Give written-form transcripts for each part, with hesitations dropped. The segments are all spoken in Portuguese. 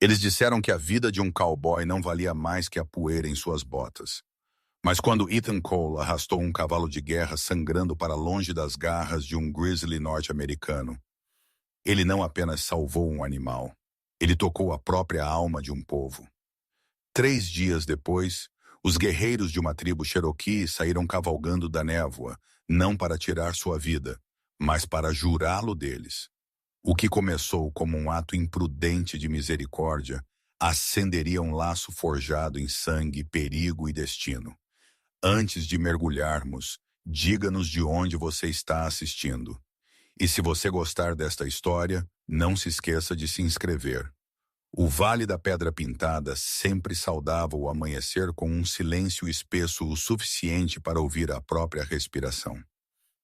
Eles disseram que a vida de um cowboy não valia mais que a poeira em suas botas. Mas quando Ethan Cole arrastou um cavalo de guerra sangrando para longe das garras de um grizzly norte-americano, ele não apenas salvou um animal, ele tocou a própria alma de um povo. 3 dias depois, os guerreiros de uma tribo Cherokee saíram cavalgando da névoa, não para tirar sua vida, mas para jurá-lo deles. O que começou como um ato imprudente de misericórdia acenderia um laço forjado em sangue, perigo e destino. Antes de mergulharmos, diga-nos de onde você está assistindo. E se você gostar desta história, não se esqueça de se inscrever. O Vale da Pedra Pintada sempre saudava o amanhecer com um silêncio espesso o suficiente para ouvir a própria respiração.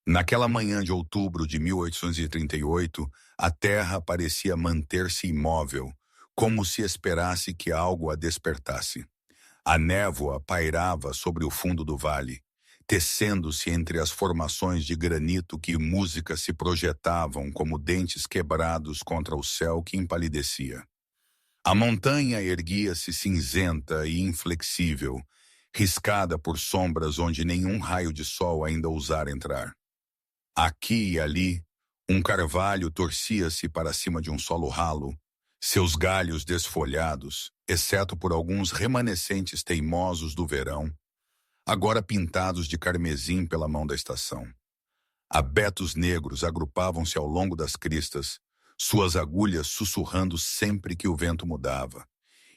Naquela manhã de outubro de 1838, a terra parecia manter-se imóvel, como se esperasse que algo a despertasse. A névoa pairava sobre o fundo do vale, tecendo-se entre as formações de granito que música se projetavam como dentes quebrados contra o céu que empalidecia. A montanha erguia-se cinzenta e inflexível, riscada por sombras onde nenhum raio de sol ainda ousara entrar. Aqui e ali, um carvalho torcia-se para cima de um solo ralo, seus galhos desfolhados, exceto por alguns remanescentes teimosos do verão, agora pintados de carmesim pela mão da estação. Abetos negros agrupavam-se ao longo das cristas, suas agulhas sussurrando sempre que o vento mudava,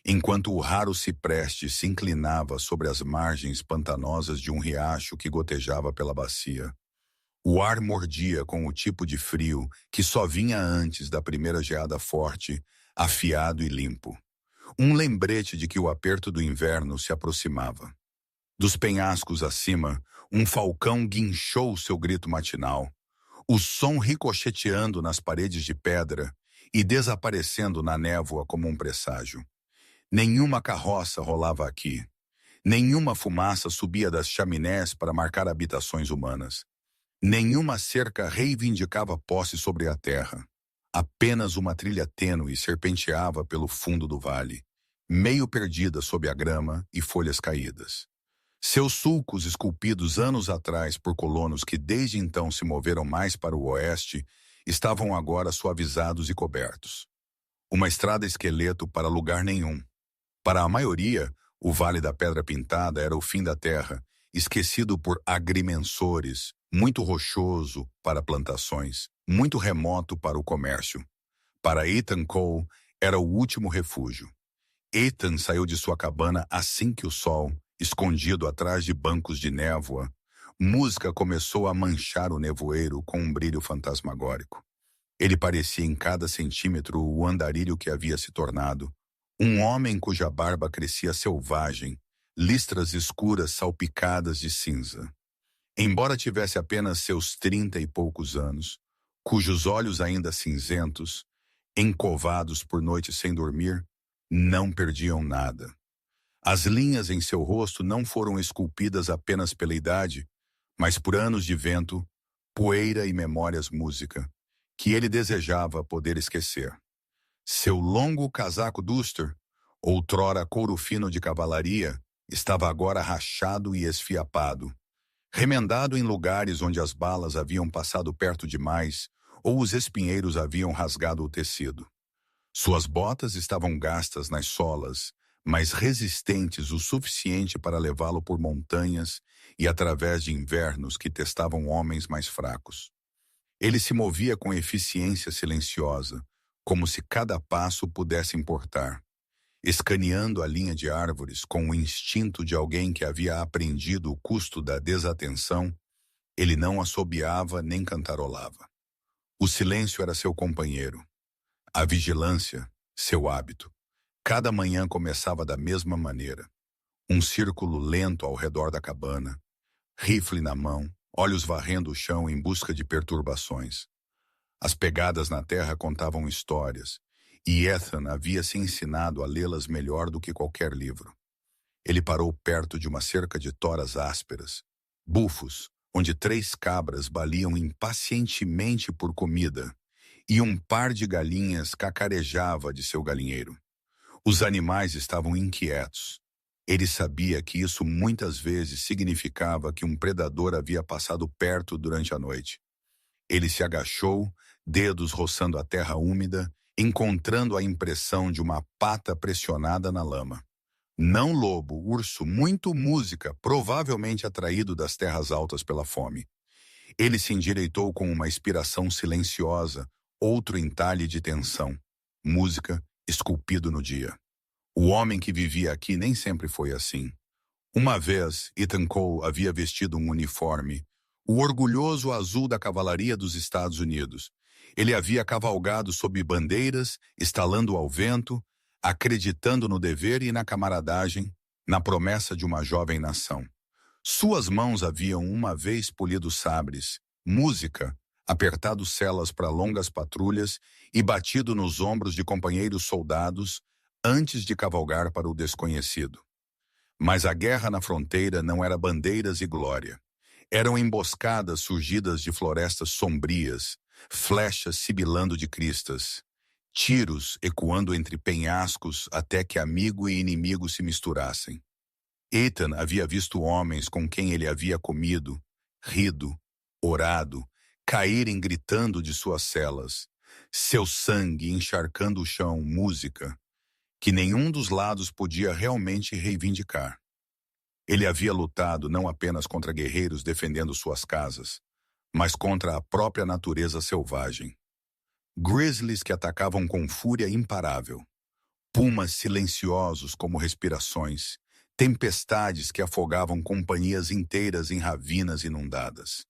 enquanto o raro cipreste se inclinava sobre as margens pantanosas de um riacho que gotejava pela bacia. O ar mordia com o tipo de frio que só vinha antes da primeira geada forte, afiado e limpo. Um lembrete de que o aperto do inverno se aproximava. Dos penhascos acima, um falcão guinchou seu grito matinal, o som ricocheteando nas paredes de pedra e desaparecendo na névoa como um presságio. Nenhuma carroça rolava aqui. Nenhuma fumaça subia das chaminés para marcar habitações humanas. Nenhuma cerca reivindicava posse sobre a terra. Apenas uma trilha tênue serpenteava pelo fundo do vale, meio perdida sob a grama e folhas caídas. Seus sulcos esculpidos anos atrás por colonos que desde então se moveram mais para o oeste, estavam agora suavizados e cobertos. Uma estrada esqueleto para lugar nenhum. Para a maioria, o Vale da Pedra Pintada era o fim da terra, esquecido por agrimensores, muito rochoso para plantações, muito remoto para o comércio. Para Ethan Cole, era o último refúgio. Ethan saiu de sua cabana assim que o sol, escondido atrás de bancos de névoa, música começou a manchar o nevoeiro com um brilho fantasmagórico. Ele parecia em cada centímetro o andarilho que havia se tornado, um homem cuja barba crescia selvagem, listras escuras salpicadas de cinza. Embora tivesse apenas seus 30 e poucos anos, cujos olhos ainda cinzentos, encovados por noites sem dormir, não perdiam nada. As linhas em seu rosto não foram esculpidas apenas pela idade, mas por anos de vento, poeira e memórias música, que ele desejava poder esquecer. Seu longo casaco duster, outrora couro fino de cavalaria, estava agora rachado e esfiapado, remendado em lugares onde as balas haviam passado perto demais ou os espinheiros haviam rasgado o tecido. Suas botas estavam gastas nas solas, mas resistentes o suficiente para levá-lo por montanhas e através de invernos que testavam homens mais fracos. Ele se movia com eficiência silenciosa, como se cada passo pudesse importar. Escaneando a linha de árvores com o instinto de alguém que havia aprendido o custo da desatenção, ele não assobiava nem cantarolava. O silêncio era seu companheiro. A vigilância, seu hábito. Cada manhã começava da mesma maneira. Um círculo lento ao redor da cabana, rifle na mão, olhos varrendo o chão em busca de perturbações. As pegadas na terra contavam histórias, e Ethan havia se ensinado a lê-las melhor do que qualquer livro. Ele parou perto de uma cerca de toras ásperas, bufos, onde 3 cabras baliam impacientemente por comida, e um par de galinhas cacarejava de seu galinheiro. Os animais estavam inquietos. Ele sabia que isso muitas vezes significava que um predador havia passado perto durante a noite. Ele se agachou, dedos roçando a terra úmida, encontrando a impressão de uma pata pressionada na lama. Não lobo, urso, muito música, provavelmente atraído das terras altas pela fome. Ele se endireitou com uma expiração silenciosa, outro entalhe de tensão. Música, esculpido no dia. O homem que vivia aqui nem sempre foi assim. Uma vez, Ethan Cole havia vestido um uniforme, o orgulhoso azul da cavalaria dos Estados Unidos. Ele havia cavalgado sob bandeiras, estalando ao vento, acreditando no dever e na camaradagem, na promessa de uma jovem nação. Suas mãos haviam uma vez polido sabres, música, apertado celas para longas patrulhas e batido nos ombros de companheiros soldados antes de cavalgar para o desconhecido. Mas a guerra na fronteira não era bandeiras e glória. Eram emboscadas surgidas de florestas sombrias, flechas sibilando de cristas, tiros ecoando entre penhascos até que amigo e inimigo se misturassem. Ethan havia visto homens com quem ele havia comido, rido, orado, caírem gritando de suas celas, seu sangue encharcando o chão, música, que nenhum dos lados podia realmente reivindicar. Ele havia lutado não apenas contra guerreiros defendendo suas casas, mas contra a própria natureza selvagem. Grizzlies que atacavam com fúria imparável, pumas silenciosos como respirações, tempestades que afogavam companhias inteiras em ravinas inundadas.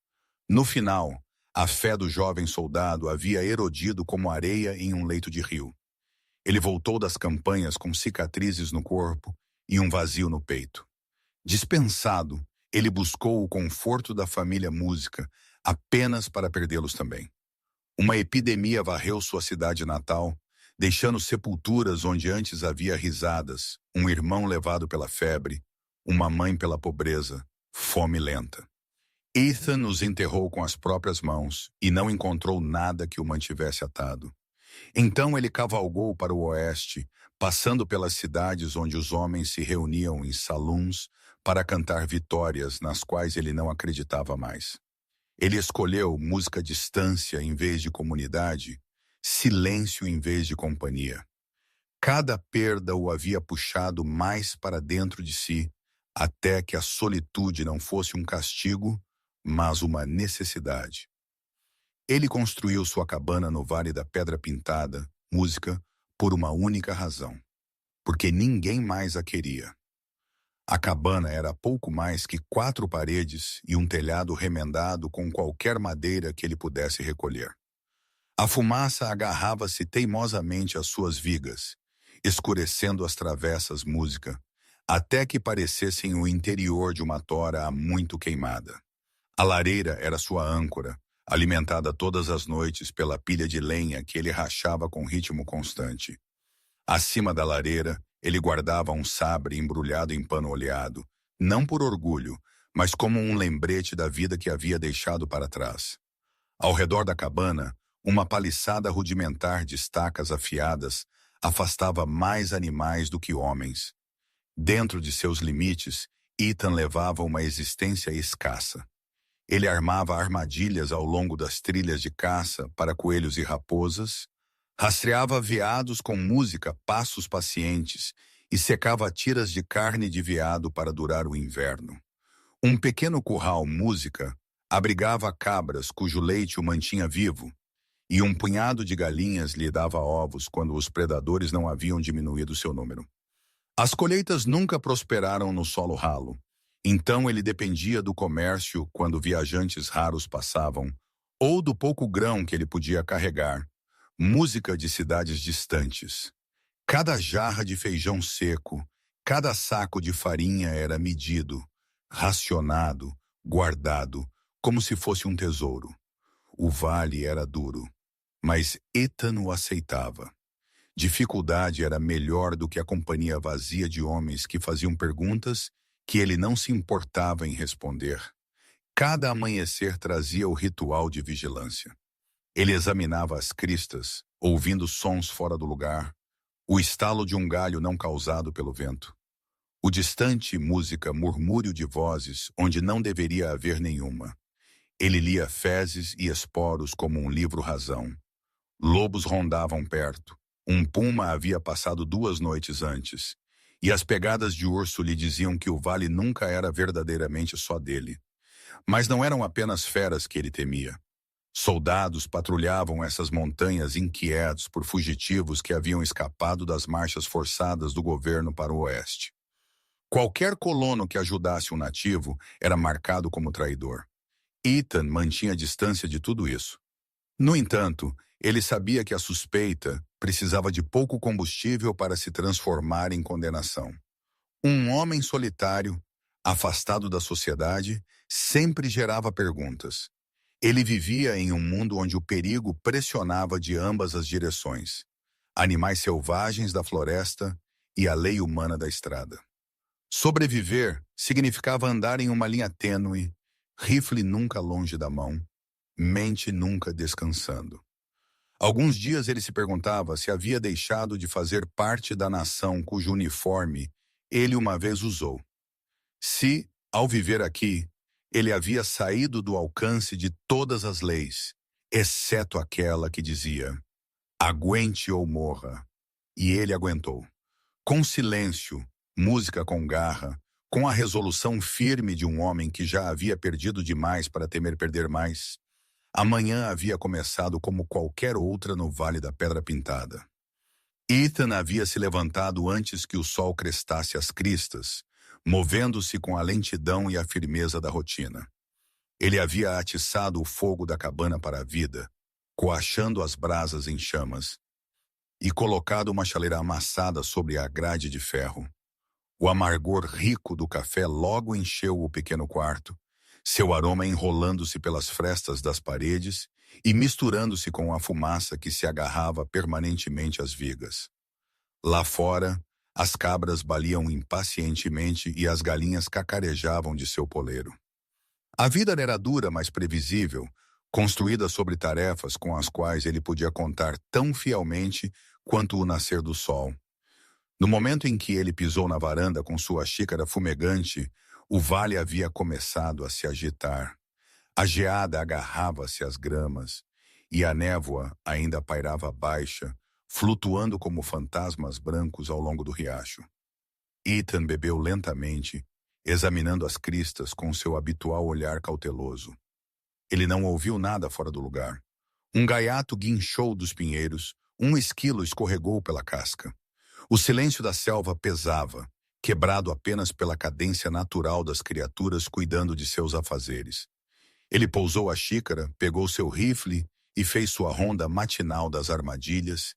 No final, a fé do jovem soldado havia erodido como areia em um leito de rio. Ele voltou das campanhas com cicatrizes no corpo e um vazio no peito. Dispensado, ele buscou o conforto da família música apenas para perdê-los também. Uma epidemia varreu sua cidade natal, deixando sepulturas onde antes havia risadas, um irmão levado pela febre, uma mãe pela pobreza, fome lenta. Ethan os enterrou com as próprias mãos e não encontrou nada que o mantivesse atado. Então ele cavalgou para o oeste, passando pelas cidades onde os homens se reuniam em saloons para cantar vitórias nas quais ele não acreditava mais. Ele escolheu música distância em vez de comunidade, silêncio em vez de companhia. Cada perda o havia puxado mais para dentro de si, até que a solitude não fosse um castigo, mas uma necessidade. Ele construiu sua cabana no Vale da Pedra Pintada, música, por uma única razão. Porque ninguém mais a queria. A cabana era pouco mais que 4 paredes e um telhado remendado com qualquer madeira que ele pudesse recolher. A fumaça agarrava-se teimosamente às suas vigas, escurecendo as travessas música, até que parecessem o interior de uma tora há muito queimada. A lareira era sua âncora, alimentada todas as noites pela pilha de lenha que ele rachava com ritmo constante. Acima da lareira, ele guardava um sabre embrulhado em pano oleado, não por orgulho, mas como um lembrete da vida que havia deixado para trás. Ao redor da cabana, uma paliçada rudimentar de estacas afiadas afastava mais animais do que homens. Dentro de seus limites, Ethan levava uma existência escassa. Ele armava armadilhas ao longo das trilhas de caça para coelhos e raposas, rastreava veados com música, passos pacientes, e secava tiras de carne de veado para durar o inverno. Um pequeno curral música abrigava cabras cujo leite o mantinha vivo, e um punhado de galinhas lhe dava ovos quando os predadores não haviam diminuído seu número. As colheitas nunca prosperaram no solo ralo, então ele dependia do comércio quando viajantes raros passavam, ou do pouco grão que ele podia carregar, música de cidades distantes. Cada jarra de feijão seco, cada saco de farinha era medido, racionado, guardado, como se fosse um tesouro. O vale era duro, mas Ethan o aceitava. Dificuldade era melhor do que a companhia vazia de homens que faziam perguntas que ele não se importava em responder. Cada amanhecer trazia o ritual de vigilância. Ele examinava as cristas, ouvindo sons fora do lugar, O estalo de um galho não causado pelo vento. O distante música murmúrio de vozes onde não deveria haver nenhuma. Ele lia fezes e esporos como um livro razão. Lobos rondavam perto. Um puma havia passado 2 noites antes. E as pegadas de urso lhe diziam que o vale nunca era verdadeiramente só dele. Mas não eram apenas feras que ele temia. Soldados patrulhavam essas montanhas inquietos por fugitivos que haviam escapado das marchas forçadas do governo para o oeste. Qualquer colono que ajudasse um nativo era marcado como traidor. Ethan mantinha distância de tudo isso. No entanto, ele sabia que a suspeita precisava de pouco combustível para se transformar em condenação. Um homem solitário, afastado da sociedade, sempre gerava perguntas. Ele vivia em um mundo onde o perigo pressionava de ambas as direções. Animais selvagens da floresta e a lei humana da estrada. Sobreviver significava andar em uma linha tênue, rifle nunca longe da mão, mente nunca descansando. Alguns dias ele se perguntava se havia deixado de fazer parte da nação cujo uniforme ele uma vez usou. Se, ao viver aqui, ele havia saído do alcance de todas as leis, exceto aquela que dizia: aguente ou morra. E ele aguentou. Com silêncio, música com garra, com a resolução firme de um homem que já havia perdido demais para temer perder mais. A manhã havia começado como qualquer outra no Vale da Pedra Pintada. Ethan havia se levantado antes que o sol crestasse as cristas, movendo-se com a lentidão e a firmeza da rotina. Ele havia atiçado o fogo da cabana para a vida, coachando as brasas em chamas, e colocado uma chaleira amassada sobre a grade de ferro. O amargor rico do café logo encheu o pequeno quarto, seu aroma enrolando-se pelas frestas das paredes e misturando-se com a fumaça que se agarrava permanentemente às vigas. Lá fora, as cabras baliam impacientemente e as galinhas cacarejavam de seu poleiro. A vida era dura, mas previsível, construída sobre tarefas com as quais ele podia contar tão fielmente quanto o nascer do sol. No momento em que ele pisou na varanda com sua xícara fumegante, o vale havia começado a se agitar. A geada agarrava-se às gramas, e a névoa ainda pairava baixa, flutuando como fantasmas brancos ao longo do riacho. Ethan bebeu lentamente, examinando as cristas com seu habitual olhar cauteloso. Ele não ouviu nada fora do lugar. Um gaiato guinchou dos pinheiros, um esquilo escorregou pela casca. O silêncio da selva pesava, quebrado apenas pela cadência natural das criaturas cuidando de seus afazeres. Ele pousou a xícara, pegou seu rifle e fez sua ronda matinal das armadilhas,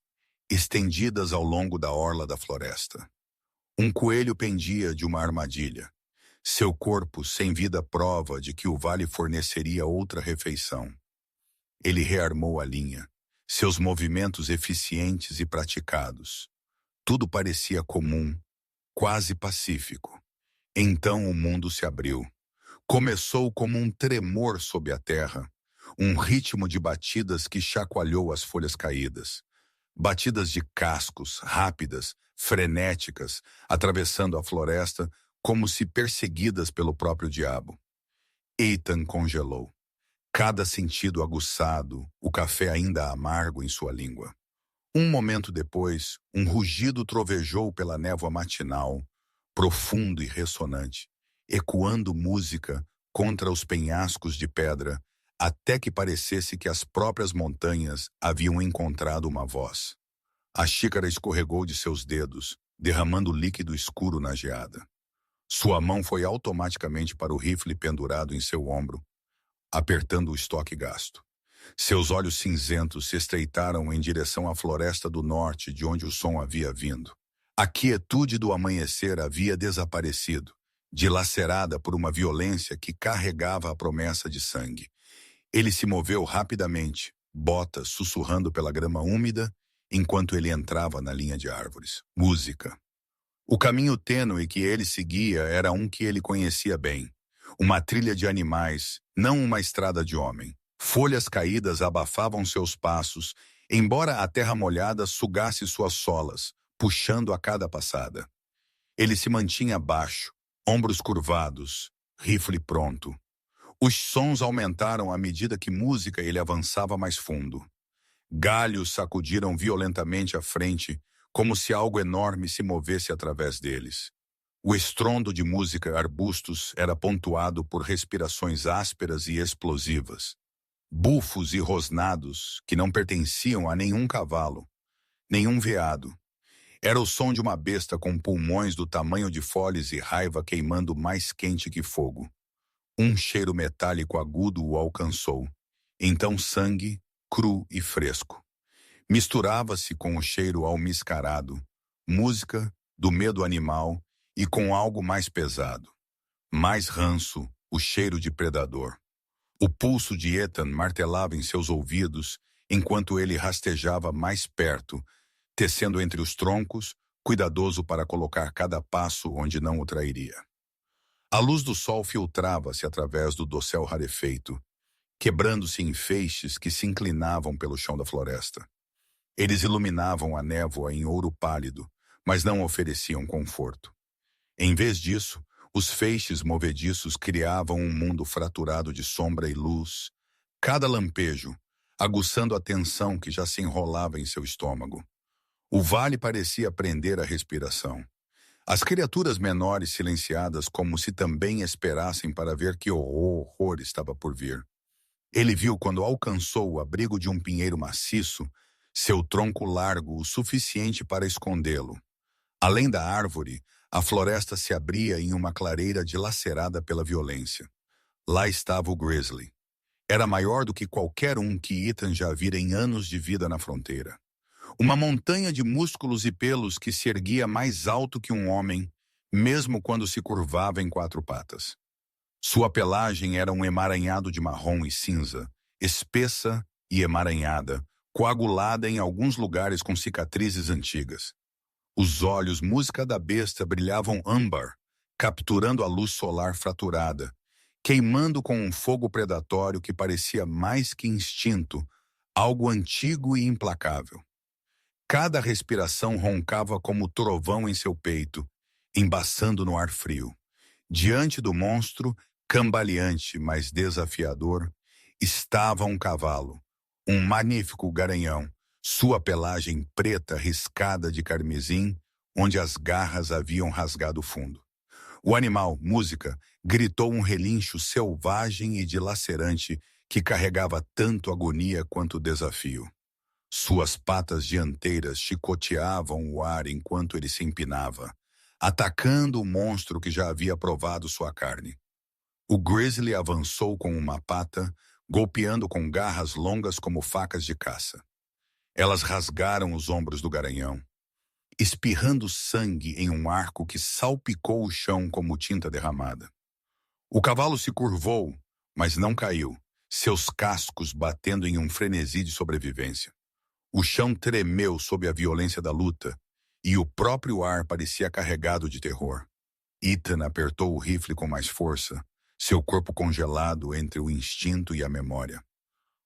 estendidas ao longo da orla da floresta. Um coelho pendia de uma armadilha. Seu corpo sem vida prova de que o vale forneceria outra refeição. Ele rearmou a linha, seus movimentos eficientes e praticados. Tudo parecia comum, quase pacífico. Então o mundo se abriu. Começou como um tremor sob a terra, um ritmo de batidas que chacoalhou as folhas caídas. Batidas de cascos, rápidas, frenéticas, atravessando a floresta como se perseguidas pelo próprio diabo. Ethan congelou. Cada sentido aguçado, o café ainda amargo em sua língua. Um momento depois, um rugido trovejou pela névoa matinal, profundo e ressonante, ecoando música contra os penhascos de pedra, até que parecesse que as próprias montanhas haviam encontrado uma voz. A xícara escorregou de seus dedos, derramando líquido escuro na geada. Sua mão foi automaticamente para o rifle pendurado em seu ombro, apertando o estoque gasto. Seus olhos cinzentos se estreitaram em direção à floresta do norte de onde o som havia vindo. A quietude do amanhecer havia desaparecido, dilacerada por uma violência que carregava a promessa de sangue. Ele se moveu rapidamente, botas sussurrando pela grama úmida, enquanto ele entrava na linha de árvores. Música. O caminho tênue que ele seguia era um que ele conhecia bem. Uma trilha de animais, não uma estrada de homem. Folhas caídas abafavam seus passos, embora a terra molhada sugasse suas solas, puxando a cada passada. Ele se mantinha baixo, ombros curvados, rifle pronto. Os sons aumentaram à medida que música ele avançava mais fundo. Galhos sacudiram violentamente à frente, como se algo enorme se movesse através deles. O estrondo de música arbustos era pontuado por respirações ásperas e explosivas. Bufos e rosnados que não pertenciam a nenhum cavalo, nenhum veado. Era o som de uma besta com pulmões do tamanho de foles e raiva queimando mais quente que fogo. Um cheiro metálico agudo o alcançou. Então sangue, cru e fresco. Misturava-se com o cheiro almiscarado, música, do medo animal e com algo mais pesado. Mais ranço, o cheiro de predador. O pulso de Ethan martelava em seus ouvidos enquanto ele rastejava mais perto, tecendo entre os troncos, cuidadoso para colocar cada passo onde não o trairia. A luz do sol filtrava-se através do dossel rarefeito, quebrando-se em feixes que se inclinavam pelo chão da floresta. Eles iluminavam a névoa em ouro pálido, mas não ofereciam conforto. Em vez disso, os feixes movediços criavam um mundo fraturado de sombra e luz, cada lampejo aguçando a tensão que já se enrolava em seu estômago. O vale parecia prender a respiração. As criaturas menores silenciadas como se também esperassem para ver que horror estava por vir. Ele viu quando alcançou o abrigo de um pinheiro maciço, seu tronco largo o suficiente para escondê-lo. Além da árvore, a floresta se abria em uma clareira dilacerada pela violência. Lá estava o Grizzly. Era maior do que qualquer um que Ethan já vira em anos de vida na fronteira. Uma montanha de músculos e pelos que se erguia mais alto que um homem, mesmo quando se curvava em quatro patas. Sua pelagem era um emaranhado de marrom e cinza, espessa e emaranhada, coagulada em alguns lugares com cicatrizes antigas. Os olhos música da besta brilhavam âmbar, capturando a luz solar fraturada, queimando com um fogo predatório que parecia mais que instinto, algo antigo e implacável. Cada respiração roncava como trovão em seu peito, embaçando no ar frio. Diante do monstro, cambaleante, mas desafiador, estava um cavalo, um magnífico garanhão, sua pelagem preta riscada de carmesim, onde as garras haviam rasgado o fundo. O animal, música, gritou um relincho selvagem e dilacerante que carregava tanto agonia quanto desafio. Suas patas dianteiras chicoteavam o ar enquanto ele se empinava, atacando o monstro que já havia provado sua carne. O Grizzly avançou com uma pata, golpeando com garras longas como facas de caça. Elas rasgaram os ombros do garanhão, espirrando sangue em um arco que salpicou o chão como tinta derramada. O cavalo se curvou, mas não caiu, seus cascos batendo em um frenesi de sobrevivência. O chão tremeu sob a violência da luta, e o próprio ar parecia carregado de terror. Ethan apertou o rifle com mais força, seu corpo congelado entre o instinto e a memória.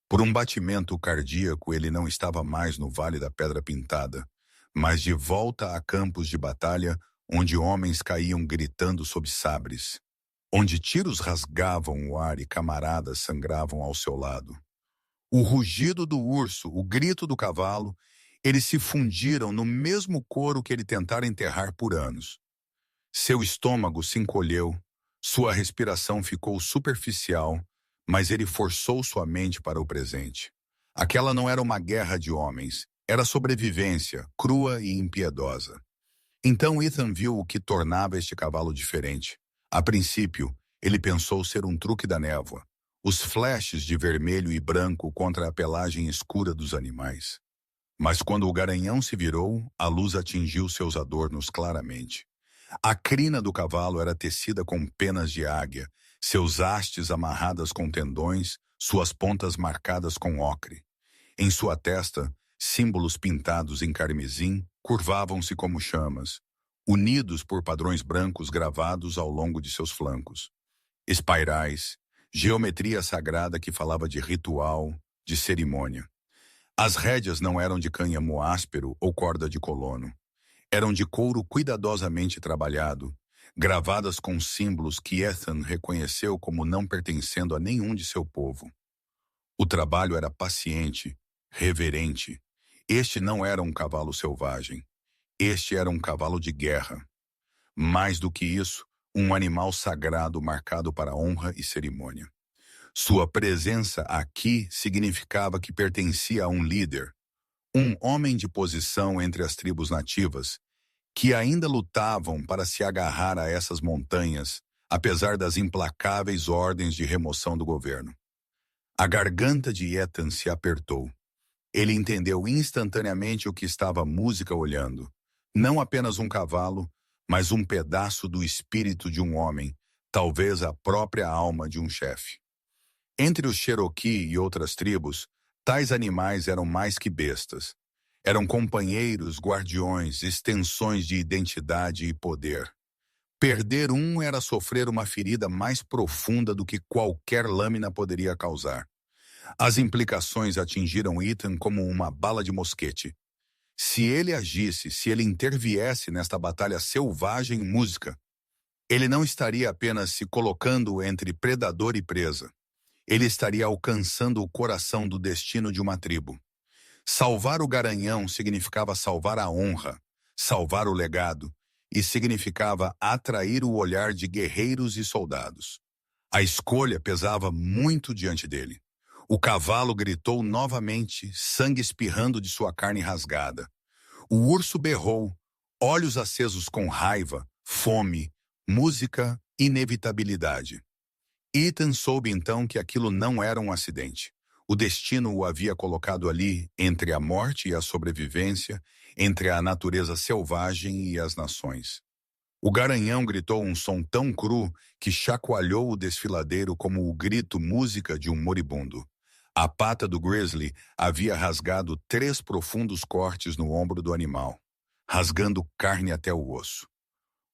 Por um batimento cardíaco, ele não estava mais no Vale da Pedra Pintada, mas de volta a campos de batalha onde homens caíam gritando sob sabres, onde tiros rasgavam o ar e camaradas sangravam ao seu lado. O rugido do urso, o grito do cavalo, eles se fundiram no mesmo coro que ele tentara enterrar por anos. Seu estômago se encolheu, sua respiração ficou superficial, mas ele forçou sua mente para o presente. Aquela não era uma guerra de homens, era sobrevivência, crua e impiedosa. Então Ethan viu o que tornava este cavalo diferente. A princípio, ele pensou ser um truque da névoa, os flashes de vermelho e branco contra a pelagem escura dos animais. Mas quando o garanhão se virou, a luz atingiu seus adornos claramente. A crina do cavalo era tecida com penas de águia, seus hastes amarradas com tendões, suas pontas marcadas com ocre. Em sua testa, símbolos pintados em carmesim curvavam-se como chamas, unidos por padrões brancos gravados ao longo de seus flancos. Espairais, geometria sagrada que falava de ritual, de cerimônia. As rédeas não eram de cânhamo áspero ou corda de colono. Eram de couro cuidadosamente trabalhado, gravadas com símbolos que Ethan reconheceu como não pertencendo a nenhum de seu povo. O trabalho era paciente, reverente. Este não era um cavalo selvagem. Este era um cavalo de guerra. Mais do que isso, um animal sagrado marcado para honra e cerimônia. Sua presença aqui significava que pertencia a um líder, um homem de posição entre as tribos nativas, que ainda lutavam para se agarrar a essas montanhas, apesar das implacáveis ordens de remoção do governo. A garganta de Ethan se apertou. Ele entendeu instantaneamente o que estava a música olhando. Não apenas um cavalo, mas um pedaço do espírito de um homem, talvez a própria alma de um chefe. Entre os Cherokee e outras tribos, tais animais eram mais que bestas. Eram companheiros, guardiões, extensões de identidade e poder. Perder um era sofrer uma ferida mais profunda do que qualquer lâmina poderia causar. As implicações atingiram Ethan como uma bala de mosquete. Se ele agisse, se ele interviesse nesta batalha selvagem música, ele não estaria apenas se colocando entre predador e presa. Ele estaria alcançando o coração do destino de uma tribo. Salvar o Garanhão significava salvar a honra, salvar o legado, e significava atrair o olhar de guerreiros e soldados. A escolha pesava muito diante dele. O cavalo gritou novamente, sangue espirrando de sua carne rasgada. O urso berrou, olhos acesos com raiva, fome, música, inevitabilidade. Ethan soube então que aquilo não era um acidente. O destino o havia colocado ali, entre a morte e a sobrevivência, entre a natureza selvagem e as nações. O Garanhão gritou um som tão cru que chacoalhou o desfiladeiro como o grito música de um moribundo. A pata do grizzly havia rasgado 3 profundos cortes no ombro do animal, rasgando carne até o osso.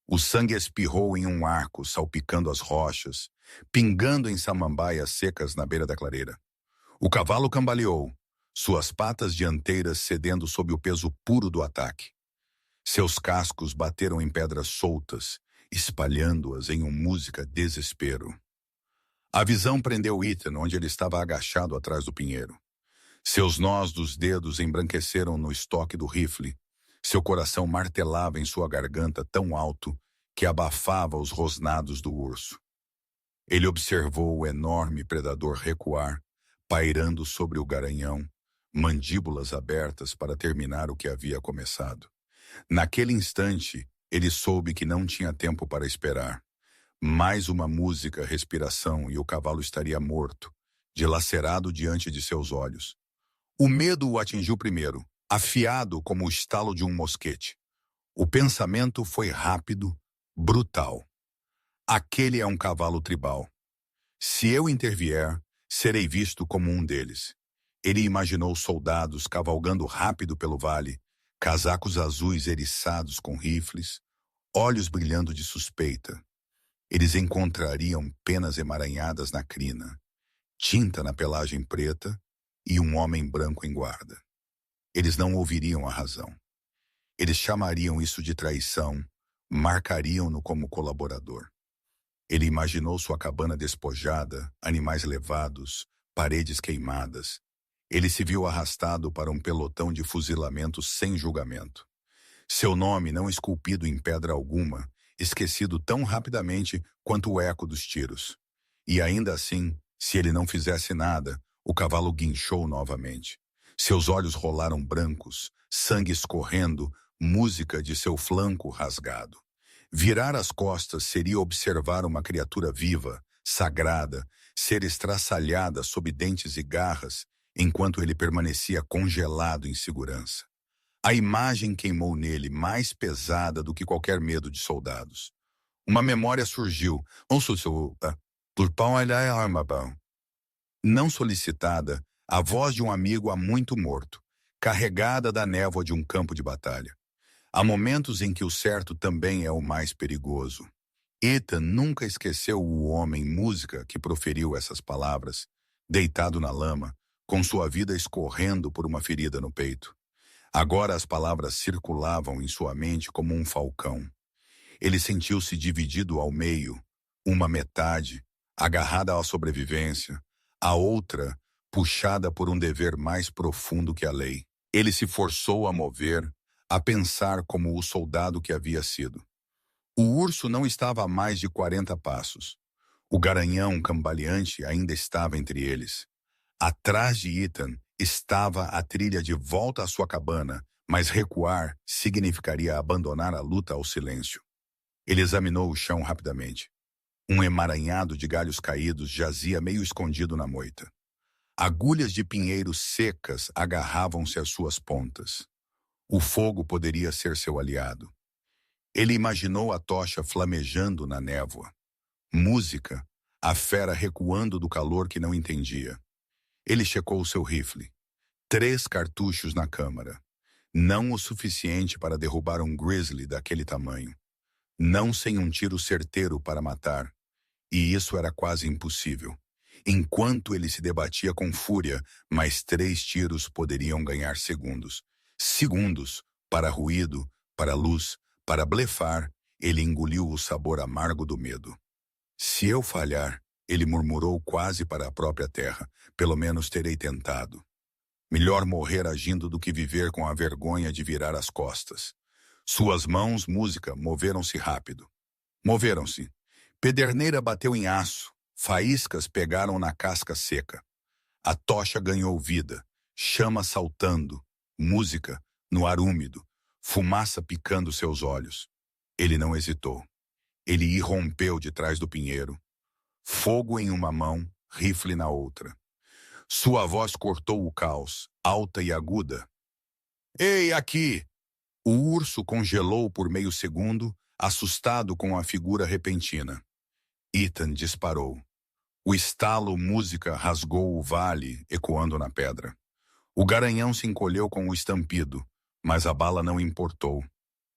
O sangue espirrou em um arco, salpicando as rochas, pingando em samambaias secas na beira da clareira. O cavalo cambaleou, suas patas dianteiras cedendo sob o peso puro do ataque. Seus cascos bateram em pedras soltas, espalhando-as em uma música desespero. A visão prendeu Ethan onde ele estava agachado atrás do pinheiro. Seus nós dos dedos embranqueceram no estoque do rifle. Seu coração martelava em sua garganta tão alto que abafava os rosnados do urso. Ele observou o enorme predador recuar, pairando sobre o Garanhão, mandíbulas abertas para terminar o que havia começado. Naquele instante, ele soube que não tinha tempo para esperar. Mais uma música, respiração e o cavalo estaria morto, dilacerado diante de seus olhos. O medo o atingiu primeiro, afiado como o estalo de um mosquete. O pensamento foi rápido, brutal. Aquele é um cavalo tribal. Se eu intervier, serei visto como um deles. Ele imaginou soldados cavalgando rápido pelo vale, casacos azuis eriçados com rifles, olhos brilhando de suspeita. Eles encontrariam penas emaranhadas na crina, tinta na pelagem preta e um homem branco em guarda. Eles não ouviriam a razão. Eles chamariam isso de traição, marcariam-no como colaborador. Ele imaginou sua cabana despojada, animais levados, paredes queimadas. Ele se viu arrastado para um pelotão de fuzilamento sem julgamento. Seu nome não esculpido em pedra alguma, esquecido tão rapidamente quanto o eco dos tiros. E ainda assim, se ele não fizesse nada, o cavalo guinchou novamente. Seus olhos rolaram brancos, sangue escorrendo, música de seu flanco rasgado. Virar as costas seria observar uma criatura viva, sagrada, ser estraçalhada sob dentes e garras, enquanto ele permanecia congelado em segurança. A imagem queimou nele, mais pesada do que qualquer medo de soldados. Uma memória surgiu. Não solicitada, a voz de um amigo há muito morto, carregada da névoa de um campo de batalha. Há momentos em que o certo também é o mais perigoso. Ethan nunca esqueceu o homem música que proferiu essas palavras, deitado na lama, com sua vida escorrendo por uma ferida no peito. Agora as palavras circulavam em sua mente como um falcão. Ele sentiu-se dividido ao meio, uma metade, agarrada à sobrevivência, a outra, puxada por um dever mais profundo que a lei. Ele se forçou a mover, a pensar como o soldado que havia sido. O urso não estava a mais de 40 passos. O garanhão cambaleante ainda estava entre eles. Atrás de Ethan estava a trilha de volta à sua cabana, mas recuar significaria abandonar a luta ao silêncio. Ele examinou o chão rapidamente. Um emaranhado de galhos caídos jazia meio escondido na moita. Agulhas de pinheiros secas agarravam-se às suas pontas. O fogo poderia ser seu aliado. Ele imaginou a tocha flamejando na névoa. Música, a fera recuando do calor que não entendia. Ele checou seu rifle. 3 cartuchos na câmara. Não o suficiente para derrubar um grizzly daquele tamanho. Não sem um tiro certeiro para matar. E isso era quase impossível. Enquanto ele se debatia com fúria, mais 3 tiros poderiam ganhar segundos. Segundos para ruído, para luz, para blefar. Ele engoliu o sabor amargo do medo. Se eu falhar, ele murmurou quase para a própria terra, pelo menos terei tentado. Melhor morrer agindo do que viver com a vergonha de virar as costas. Suas mãos, música, moveram-se rápido. Moveram-se. Pederneira bateu em aço. Faíscas pegaram na casca seca. A tocha ganhou vida. Chama saltando. Música no ar úmido. Fumaça picando seus olhos. Ele não hesitou. Ele irrompeu de trás do pinheiro. Fogo em uma mão, rifle na outra. Sua voz cortou o caos, alta e aguda. Ei, aqui! O urso congelou por meio segundo, assustado com a figura repentina. Ethan disparou. O estalo música rasgou o vale, ecoando na pedra. O garanhão se encolheu com o estampido, mas a bala não importou.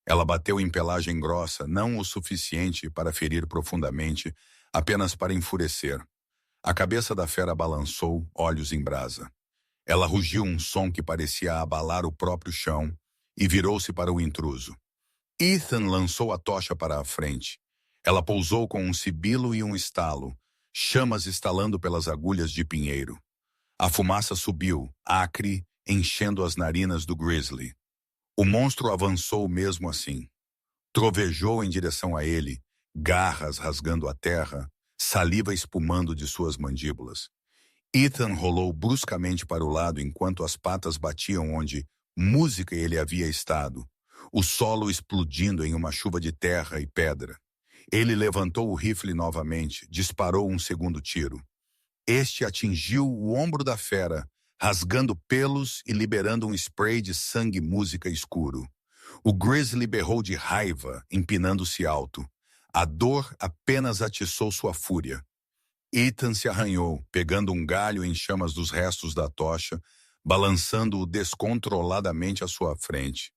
Ela bateu em pelagem grossa, não o suficiente para ferir profundamente, apenas para enfurecer. A cabeça da fera balançou, olhos em brasa. Ela rugiu um som que parecia abalar o próprio chão e virou-se para o intruso. Ethan lançou a tocha para a frente. Ela pousou com um sibilo e um estalo, chamas estalando pelas agulhas de pinheiro. A fumaça subiu, acre, enchendo as narinas do grizzly. O monstro avançou mesmo assim. Trovejou em direção a ele, garras rasgando a terra, saliva espumando de suas mandíbulas. Ethan rolou bruscamente para o lado enquanto as patas batiam onde música ele havia estado, o solo explodindo em uma chuva de terra e pedra. Ele levantou o rifle novamente, disparou um segundo tiro. Este atingiu o ombro da fera, rasgando pelos e liberando um spray de sangue música escuro. O grizzly berrou de raiva, empinando-se alto. A dor apenas atiçou sua fúria. Ethan se arranhou, pegando um galho em chamas dos restos da tocha, balançando-o descontroladamente à sua frente.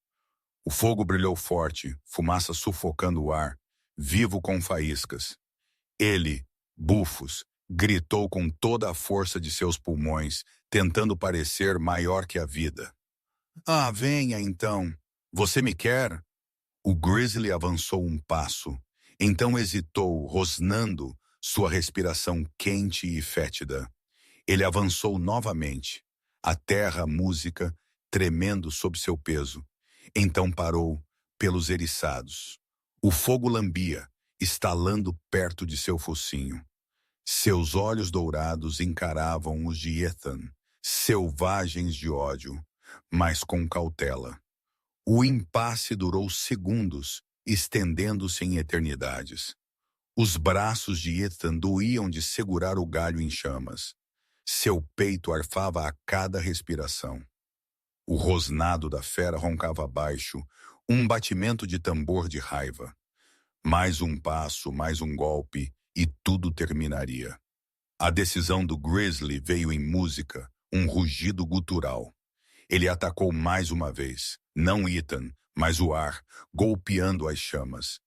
O fogo brilhou forte, fumaça sufocando o ar, vivo com faíscas. Ele, bufos, gritou com toda a força de seus pulmões, tentando parecer maior que a vida. Ah, venha então. Você me quer? O grizzly avançou um passo, então hesitou, rosnando, sua respiração quente e fétida. Ele avançou novamente, a terra, a música, tremendo sob seu peso. Então parou, pelos eriçados. O fogo lambia, estalando perto de seu focinho. Seus olhos dourados encaravam os de Ethan, selvagens de ódio, mas com cautela. O impasse durou segundos, estendendo-se em eternidades. Os braços de Ethan doíam de segurar o galho em chamas. Seu peito arfava a cada respiração. O rosnado da fera roncava baixo, um batimento de tambor de raiva. Mais um passo, mais um golpe, e tudo terminaria. A decisão do grizzly veio em música, um rugido gutural. Ele atacou mais uma vez, não Ethan, mas o ar, golpeando as chamas.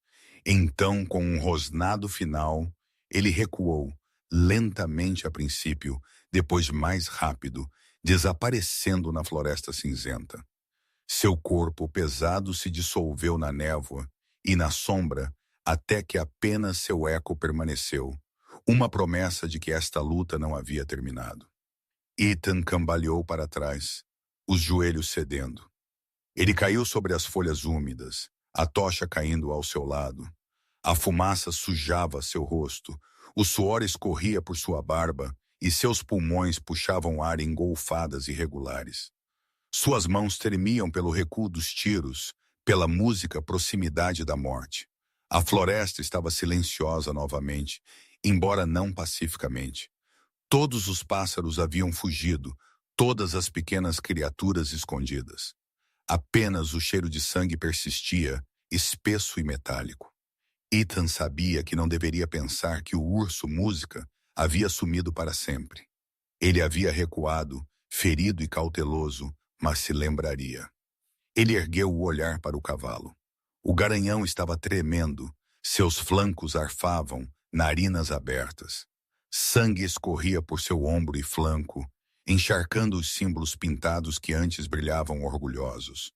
Então, com um rosnado final, ele recuou, lentamente a princípio, depois mais rápido, desaparecendo na floresta cinzenta. Seu corpo pesado se dissolveu na névoa e na sombra até que apenas seu eco permaneceu, uma promessa de que esta luta não havia terminado. Ethan cambaleou para trás, os joelhos cedendo. Ele caiu sobre as folhas úmidas, a tocha caindo ao seu lado. A fumaça sujava seu rosto, o suor escorria por sua barba e seus pulmões puxavam ar em golfadas irregulares. Suas mãos tremiam pelo recuo dos tiros, pela música proximidade da morte. A floresta estava silenciosa novamente, embora não pacificamente. Todos os pássaros haviam fugido, todas as pequenas criaturas escondidas. Apenas o cheiro de sangue persistia, espesso e metálico. Ethan sabia que não deveria pensar que o urso música havia sumido para sempre. Ele havia recuado, ferido e cauteloso, mas se lembraria. Ele ergueu o olhar para o cavalo. O garanhão estava tremendo, seus flancos arfavam, narinas abertas. Sangue escorria por seu ombro e flanco, encharcando os símbolos pintados que antes brilhavam orgulhosos.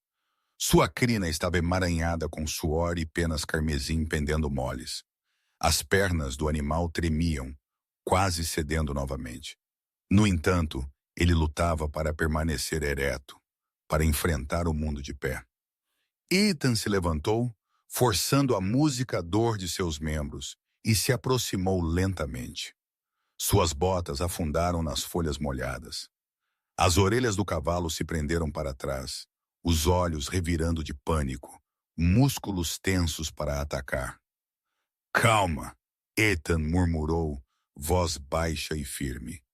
Sua crina estava emaranhada com suor e penas carmesim pendendo moles. As pernas do animal tremiam, quase cedendo novamente. No entanto, ele lutava para permanecer ereto, para enfrentar o mundo de pé. Ethan se levantou, forçando a música dor de seus membros, e se aproximou lentamente. Suas botas afundaram nas folhas molhadas. As orelhas do cavalo se prenderam para trás, os olhos revirando de pânico, músculos tensos para atacar. Calma, Ethan murmurou, voz baixa e firme.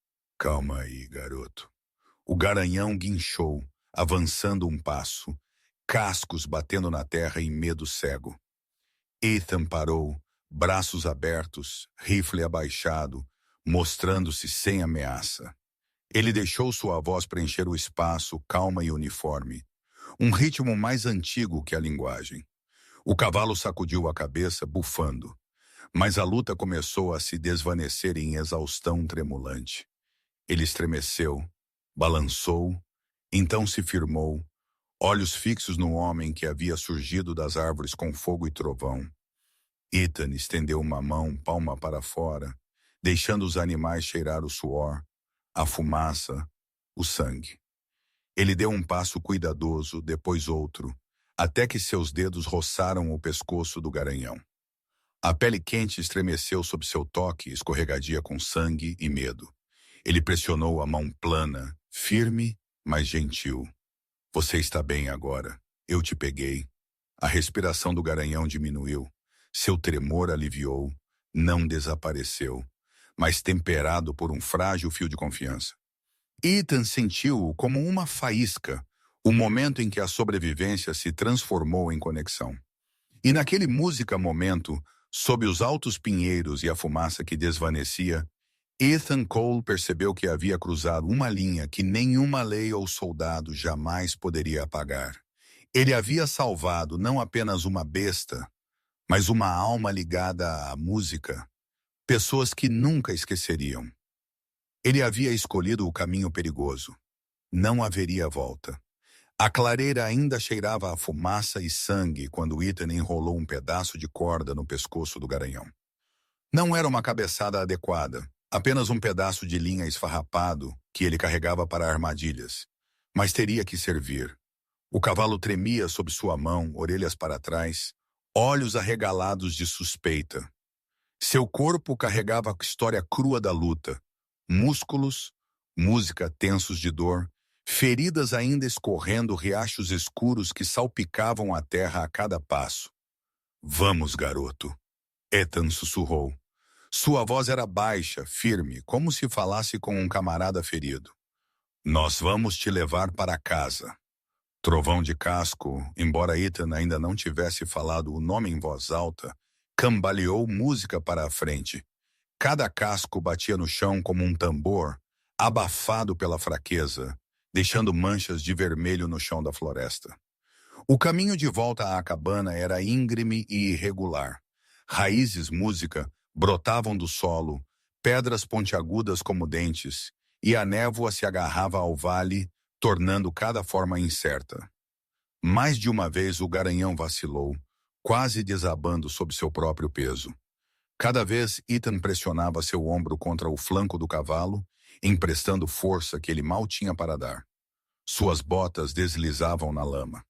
Calma aí, garoto. O garanhão guinchou, avançando um passo, cascos batendo na terra em medo cego. Ethan parou, braços abertos, rifle abaixado, mostrando-se sem ameaça. Ele deixou sua voz preencher o espaço, calma e uniforme. Um ritmo mais antigo que a linguagem. O cavalo sacudiu a cabeça, bufando. Mas a luta começou a se desvanecer em exaustão tremulante. Ele estremeceu, balançou, então se firmou, olhos fixos no homem que havia surgido das árvores com fogo e trovão. Ethan estendeu uma mão, palma para fora, deixando os animais cheirar o suor, a fumaça, o sangue. Ele deu um passo cuidadoso, depois outro, até que seus dedos roçaram o pescoço do garanhão. A pele quente estremeceu sob seu toque, escorregadia com sangue e medo. Ele pressionou a mão plana, firme, mas gentil. Você está bem agora. Eu te peguei. A respiração do garanhão diminuiu. Seu tremor aliviou. Não desapareceu, mas temperado por um frágil fio de confiança. Ethan sentiu-o como uma faísca, o momento em que a sobrevivência se transformou em conexão. E naquele música momento, sob os altos pinheiros e a fumaça que desvanecia, Ethan Cole percebeu que havia cruzado uma linha que nenhuma lei ou soldado jamais poderia apagar. Ele havia salvado não apenas uma besta, mas uma alma ligada à música, pessoas que nunca esqueceriam. Ele havia escolhido o caminho perigoso. Não haveria volta. A clareira ainda cheirava a fumaça e sangue quando Ethan enrolou um pedaço de corda no pescoço do garanhão. Não era uma cabeçada adequada, apenas um pedaço de linha esfarrapado que ele carregava para armadilhas. Mas teria que servir. O cavalo tremia sob sua mão, orelhas para trás, olhos arregalados de suspeita. Seu corpo carregava a história crua da luta. Músculos, música tensos de dor, feridas ainda escorrendo riachos escuros que salpicavam a terra a cada passo. Vamos, garoto, Ethan sussurrou. Sua voz era baixa, firme, como se falasse com um camarada ferido. Nós vamos te levar para casa. Trovão de casco, embora Ethan ainda não tivesse falado o nome em voz alta, cambaleou música para a frente. Cada casco batia no chão como um tambor, abafado pela fraqueza, deixando manchas de vermelho no chão da floresta. O caminho de volta à cabana era íngreme e irregular. Raízes música brotavam do solo, pedras pontiagudas como dentes, e a névoa se agarrava ao vale, tornando cada forma incerta. Mais de uma vez o garanhão vacilou, quase desabando sob seu próprio peso. Cada vez Ethan pressionava seu ombro contra o flanco do cavalo, emprestando força que ele mal tinha para dar. Suas botas deslizavam na lama.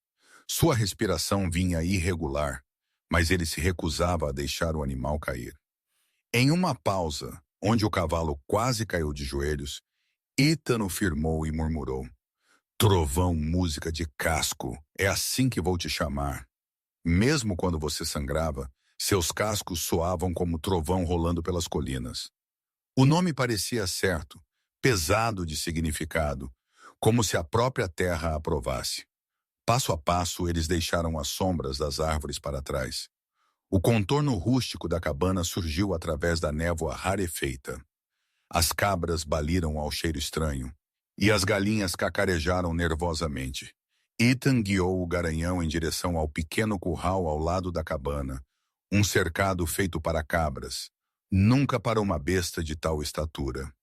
Sua respiração vinha irregular, mas ele se recusava a deixar o animal cair. Em uma pausa, onde o cavalo quase caiu de joelhos, Ethan o firmou e murmurou: "Trovão, música de casco, é assim que vou te chamar." Mesmo quando você sangrava, seus cascos soavam como trovão rolando pelas colinas. O nome parecia certo, pesado de significado, como se a própria terra a aprovasse. Passo a passo, eles deixaram as sombras das árvores para trás. O contorno rústico da cabana surgiu através da névoa rarefeita. As cabras baliram ao cheiro estranho, e as galinhas cacarejaram nervosamente. Ethan guiou o garanhão em direção ao pequeno curral ao lado da cabana, um cercado feito para cabras, nunca para uma besta de tal estatura.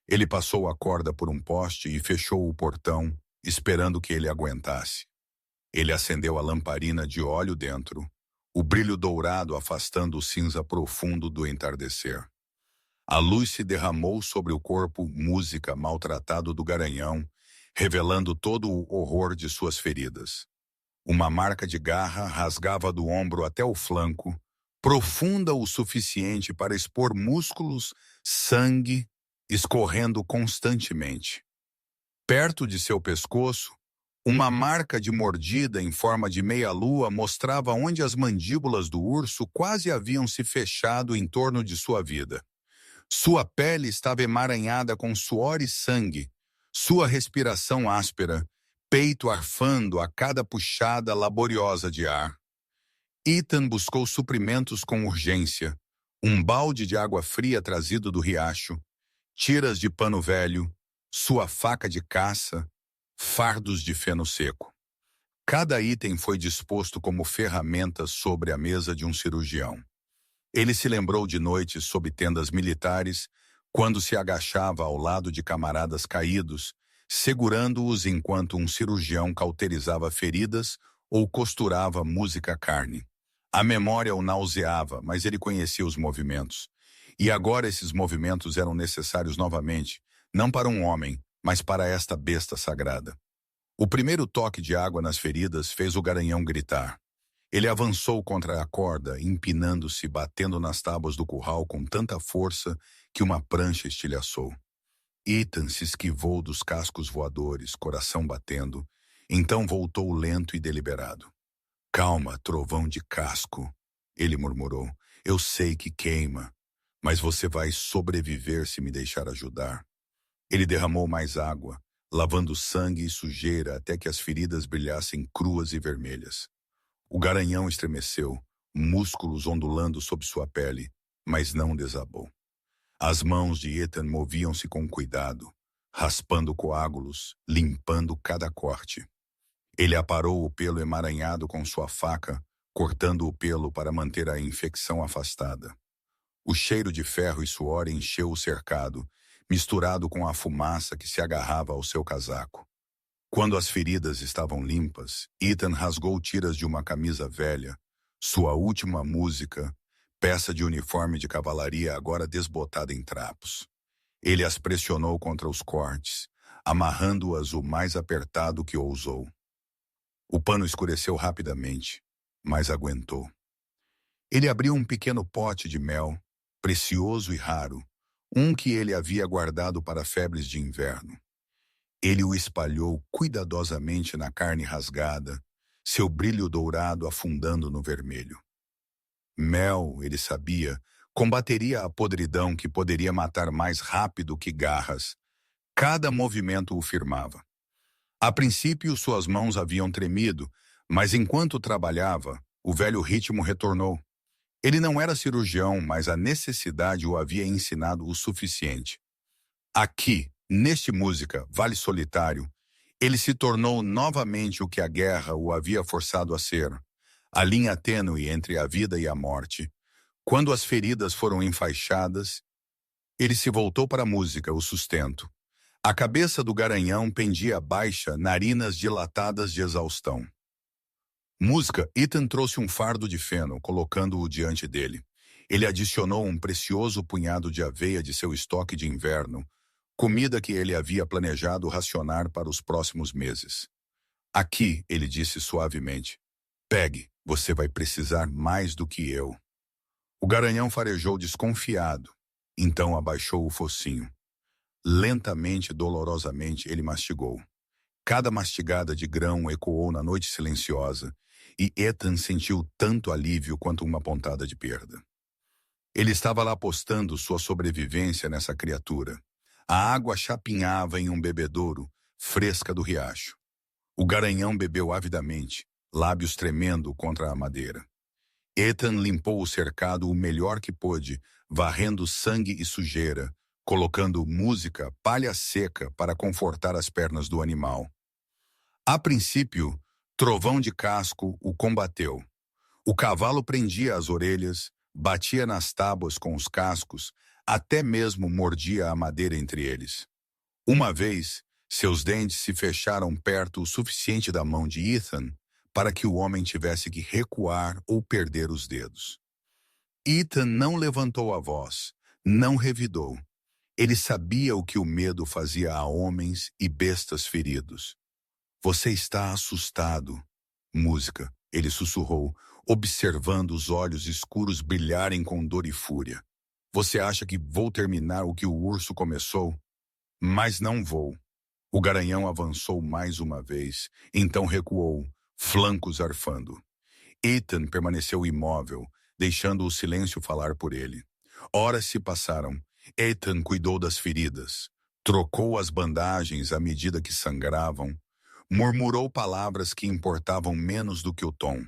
Ele passou a corda por um poste e fechou o portão, esperando que ele aguentasse. Ele acendeu a lamparina de óleo dentro, o brilho dourado afastando o cinza profundo do entardecer. A luz se derramou sobre o corpo música maltratado do garanhão, revelando todo o horror de suas feridas. Uma marca de garra rasgava do ombro até o flanco, profunda o suficiente para expor músculos, sangue, escorrendo constantemente. Perto de seu pescoço, uma marca de mordida em forma de meia-lua mostrava onde as mandíbulas do urso quase haviam se fechado em torno de sua vida. Sua pele estava emaranhada com suor e sangue, sua respiração áspera, peito arfando a cada puxada laboriosa de ar. Ethan buscou suprimentos com urgência, um balde de água fria trazido do riacho, tiras de pano velho, sua faca de caça, fardos de feno seco. Cada item foi disposto como ferramentas sobre a mesa de um cirurgião. Ele se lembrou de noites sob tendas militares, quando se agachava ao lado de camaradas caídos, segurando-os enquanto um cirurgião cauterizava feridas ou costurava música carne. A memória o nauseava, mas ele conhecia os movimentos. E agora esses movimentos eram necessários novamente, não para um homem, mas para esta besta sagrada. O primeiro toque de água nas feridas fez o garanhão gritar. Ele avançou contra a corda, empinando-se, batendo nas tábuas do curral com tanta força que uma prancha estilhaçou. Ethan se esquivou dos cascos voadores, coração batendo, então voltou lento e deliberado. "Calma, trovão de casco", ele murmurou. "Eu sei que queima, mas você vai sobreviver se me deixar ajudar." Ele derramou mais água, lavando sangue e sujeira até que as feridas brilhassem cruas e vermelhas. O garanhão estremeceu, músculos ondulando sob sua pele, mas não desabou. As mãos de Ethan moviam-se com cuidado, raspando coágulos, limpando cada corte. Ele aparou o pelo emaranhado com sua faca, cortando o pelo para manter a infecção afastada. O cheiro de ferro e suor encheu o cercado, misturado com a fumaça que se agarrava ao seu casaco. Quando as feridas estavam limpas, Ethan rasgou tiras de uma camisa velha, sua última música, peça de uniforme de cavalaria agora desbotada em trapos. Ele as pressionou contra os cortes, amarrando-as o mais apertado que ousou. O pano escureceu rapidamente, mas aguentou. Ele abriu um pequeno pote de mel, precioso e raro, um que ele havia guardado para febres de inverno. Ele o espalhou cuidadosamente na carne rasgada, seu brilho dourado afundando no vermelho. Mel, ele sabia, combateria a podridão que poderia matar mais rápido que garras. Cada movimento o firmava. A princípio, suas mãos haviam tremido, mas enquanto trabalhava, o velho ritmo retornou. Ele não era cirurgião, mas a necessidade o havia ensinado o suficiente. Aqui, neste música, Vale Solitário, ele se tornou novamente o que a guerra o havia forçado a ser, a linha tênue entre a vida e a morte. Quando as feridas foram enfaixadas, ele se voltou para a música, o sustento. A cabeça do garanhão pendia baixa, narinas dilatadas de exaustão. Música, Ethan trouxe um fardo de feno, colocando-o diante dele. Ele adicionou um precioso punhado de aveia de seu estoque de inverno, comida que ele havia planejado racionar para os próximos meses. Aqui, ele disse suavemente, pegue, você vai precisar mais do que eu. O garanhão farejou desconfiado, então abaixou o focinho. Lentamente e dolorosamente ele mastigou. Cada mastigada de grão ecoou na noite silenciosa, e Ethan sentiu tanto alívio quanto uma pontada de perda. Ele estava lá apostando sua sobrevivência nessa criatura. A água chapinhava em um bebedouro, fresca do riacho. O garanhão bebeu avidamente, lábios tremendo contra a madeira. Ethan limpou o cercado o melhor que pôde, varrendo sangue e sujeira, colocando música, palha seca para confortar as pernas do animal. A princípio, Trovão de Casco o combateu. O cavalo prendia as orelhas, batia nas tábuas com os cascos, até mesmo mordia a madeira entre eles. Uma vez, seus dentes se fecharam perto o suficiente da mão de Ethan para que o homem tivesse que recuar ou perder os dedos. Ethan não levantou a voz, não revidou. Ele sabia o que o medo fazia a homens e bestas feridos. Você está assustado. Música, ele sussurrou, observando os olhos escuros brilharem com dor e fúria. Você acha que vou terminar o que o urso começou? Mas não vou. O garanhão avançou mais uma vez, então recuou, flancos arfando. Ethan permaneceu imóvel, deixando o silêncio falar por ele. Horas se passaram. Ethan cuidou das feridas, trocou as bandagens à medida que sangravam, murmurou palavras que importavam menos do que o tom.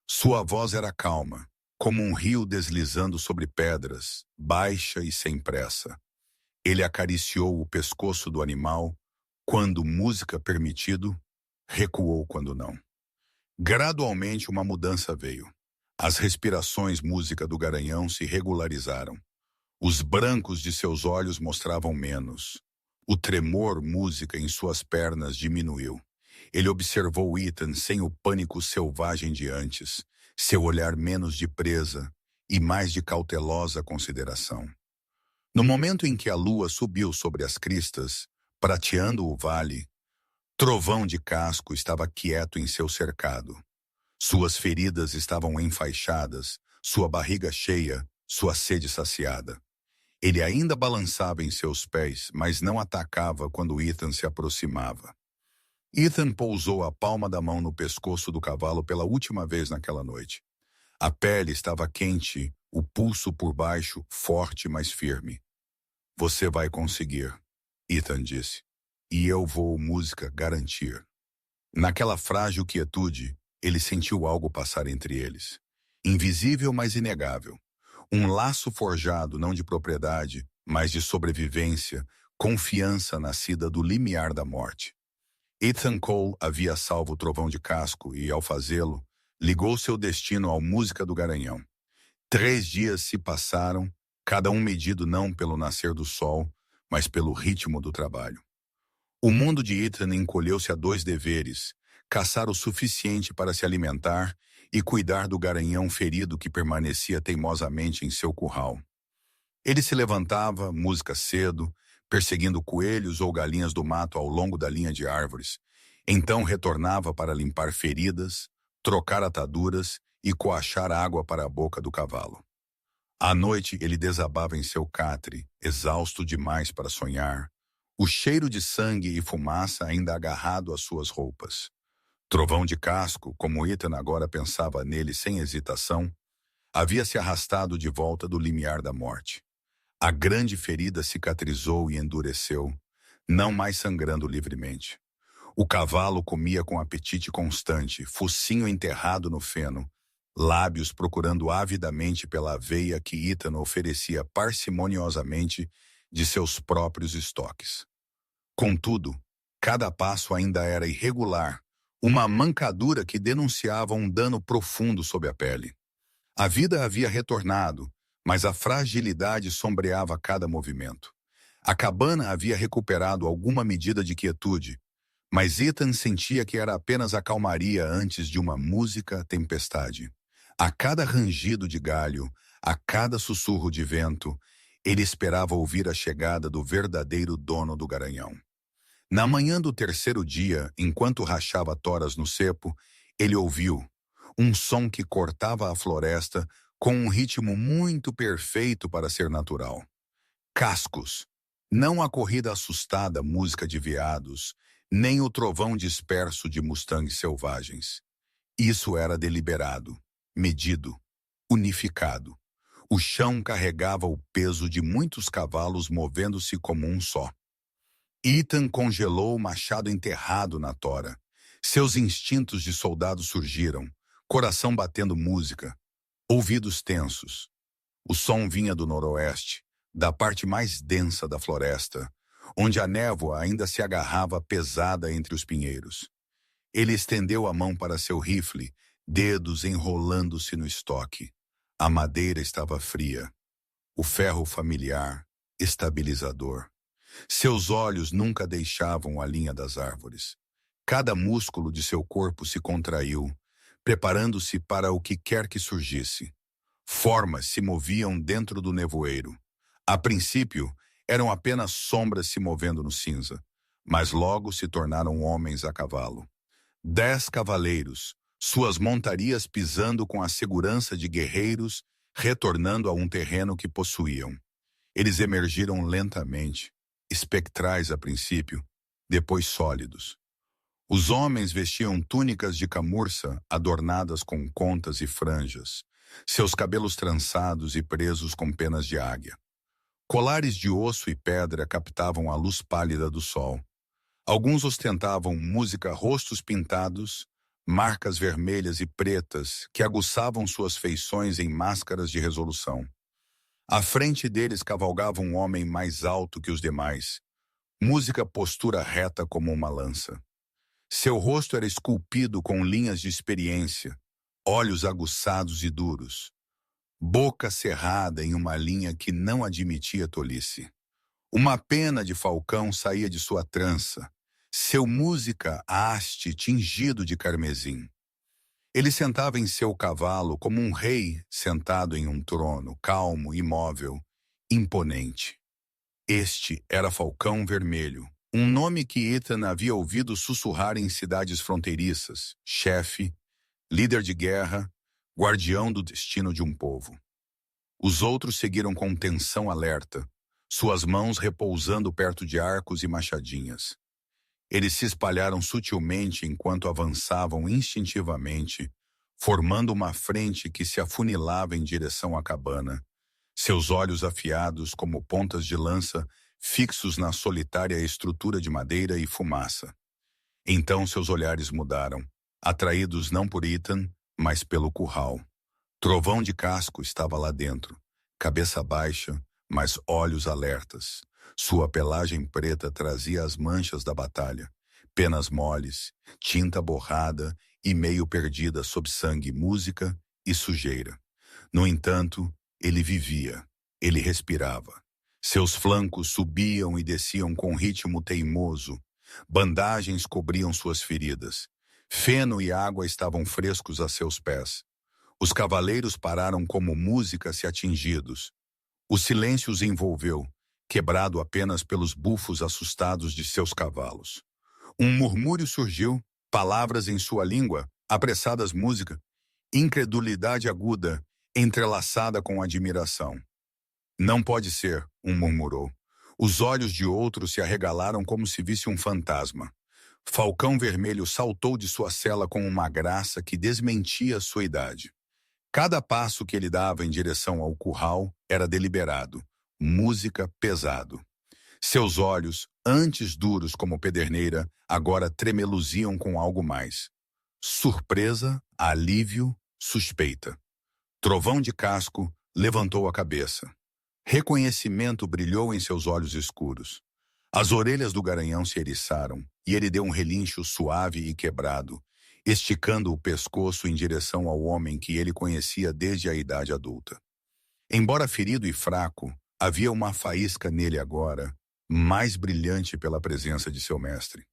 Sua voz era calma, como um rio deslizando sobre pedras, baixa e sem pressa. Ele acariciou o pescoço do animal, quando música permitido, recuou quando não. Gradualmente uma mudança veio. As respirações música do garanhão se regularizaram. Os brancos de seus olhos mostravam menos. O tremor música em suas pernas diminuiu. Ele observou Ethan sem o pânico selvagem de antes, seu olhar menos de presa e mais de cautelosa consideração. No momento em que a lua subiu sobre as cristas, prateando o vale, Trovão de Casco estava quieto em seu cercado. Suas feridas estavam enfaixadas, sua barriga cheia, sua sede saciada. Ele ainda balançava em seus pés, mas não atacava quando Ethan se aproximava. Ethan pousou a palma da mão no pescoço do cavalo pela última vez naquela noite. A pele estava quente, o pulso por baixo, forte, mas firme. Você vai conseguir, Ethan disse. E eu vou, música, garantir. Naquela frágil quietude, ele sentiu algo passar entre eles. Invisível, mas inegável. Um laço forjado não de propriedade, mas de sobrevivência, confiança nascida do limiar da morte. Ethan Cole havia salvo o Trovão de Casco e, ao fazê-lo, ligou seu destino ao música do garanhão. 3 dias se passaram, cada um medido não pelo nascer do sol, mas pelo ritmo do trabalho. O mundo de Ethan encolheu-se a 2 deveres: caçar o suficiente para se alimentar e cuidar do garanhão ferido que permanecia teimosamente em seu curral. Ele se levantava, música cedo, perseguindo coelhos ou galinhas do mato ao longo da linha de árvores. Então retornava para limpar feridas, trocar ataduras e coachar água para a boca do cavalo. À noite ele desabava em seu catre, exausto demais para sonhar, o cheiro de sangue e fumaça ainda agarrado às suas roupas. Trovão de Casco, como Ethan agora pensava nele sem hesitação, havia se arrastado de volta do limiar da morte. A grande ferida cicatrizou e endureceu, não mais sangrando livremente. O cavalo comia com apetite constante, focinho enterrado no feno, lábios procurando avidamente pela aveia que Ethan oferecia parcimoniosamente de seus próprios estoques. Contudo, cada passo ainda era irregular, uma mancadura que denunciava um dano profundo sob a pele. A vida havia retornado, mas a fragilidade sombreava cada movimento. A cabana havia recuperado alguma medida de quietude, Mas Ethan sentia que era apenas a calmaria antes de uma música tempestade. A cada rangido de galho, a cada sussurro de vento, ele esperava ouvir a chegada do verdadeiro dono do garanhão. Na manhã do terceiro dia, enquanto rachava toras no cepo, ele ouviu um som que cortava a floresta com um ritmo muito perfeito para ser natural. Cascos. Não a corrida assustada música de veados, nem o trovão disperso de mustangues selvagens. Isso era deliberado, medido, unificado. O chão carregava o peso de muitos cavalos movendo-se como um só. Ethan congelou o machado enterrado na tora. Seus instintos de soldado surgiram, coração batendo música, ouvidos tensos. O som vinha do noroeste, da parte mais densa da floresta, onde a névoa ainda se agarrava pesada entre os pinheiros. Ele estendeu a mão para seu rifle, dedos enrolando-se no estoque. A madeira estava fria. O ferro familiar, estabilizador. Seus olhos nunca deixavam a linha das árvores. Cada músculo de seu corpo se contraiu, preparando-se para o que quer que surgisse. Formas se moviam dentro do nevoeiro. A princípio, eram apenas sombras se movendo no cinza, mas logo se tornaram homens a cavalo. 10 cavaleiros, suas montarias pisando com a segurança de guerreiros, retornando a um terreno que possuíam. Eles emergiram lentamente, espectrais a princípio, depois sólidos. Os homens vestiam túnicas de camurça adornadas com contas e franjas, seus cabelos trançados e presos com penas de águia. Colares de osso e pedra captavam a luz pálida do sol. Alguns ostentavam música rostos pintados, marcas vermelhas e pretas que aguçavam suas feições em máscaras de resolução. À frente deles cavalgava um homem mais alto que os demais, música postura reta como uma lança. Seu rosto era esculpido com linhas de experiência, olhos aguçados e duros, boca cerrada em uma linha que não admitia tolice. Uma pena de falcão saía de sua trança, seu música haste tingido de carmesim. Ele sentava em seu cavalo como um rei sentado em um trono, calmo, imóvel, imponente. Este era Falcão Vermelho, um nome que Ethan havia ouvido sussurrar em cidades fronteiriças, chefe, líder de guerra, guardião do destino de um povo. Os outros seguiram com tensão alerta, suas mãos repousando perto de arcos e machadinhas. Eles se espalharam sutilmente enquanto avançavam instintivamente, formando uma frente que se afunilava em direção à cabana, seus olhos afiados como pontas de lança fixos na solitária estrutura de madeira e fumaça. Então seus olhares mudaram, atraídos não por Ethan, mas pelo curral. Trovão de Casco estava lá dentro, cabeça baixa, mas olhos alertas. Sua pelagem preta trazia as manchas da batalha, penas moles, tinta borrada e meio perdida sob sangue, música e sujeira. No entanto, ele vivia, ele respirava. Seus flancos subiam e desciam com ritmo teimoso. Bandagens cobriam suas feridas. Feno e água estavam frescos a seus pés. Os cavaleiros pararam como música se atingidos. O silêncio os envolveu, quebrado apenas pelos bufos assustados de seus cavalos. Um murmúrio surgiu, palavras em sua língua, apressadas música, incredulidade aguda, entrelaçada com admiração. Não pode ser, um murmurou. Os olhos de outro se arregalaram como se visse um fantasma. Falcão Vermelho saltou de sua cela com uma graça que desmentia sua idade. Cada passo que ele dava em direção ao curral era deliberado, música pesado. Seus olhos, antes duros como pederneira, agora tremeluziam com algo mais. Surpresa, alívio, suspeita. Trovão de Casco levantou a cabeça. Reconhecimento brilhou em seus olhos escuros. As orelhas do garanhão se eriçaram, e ele deu um relincho suave e quebrado, esticando o pescoço em direção ao homem que ele conhecia desde a idade adulta. Embora ferido e fraco, havia uma faísca nele agora, mais brilhante pela presença de seu mestre.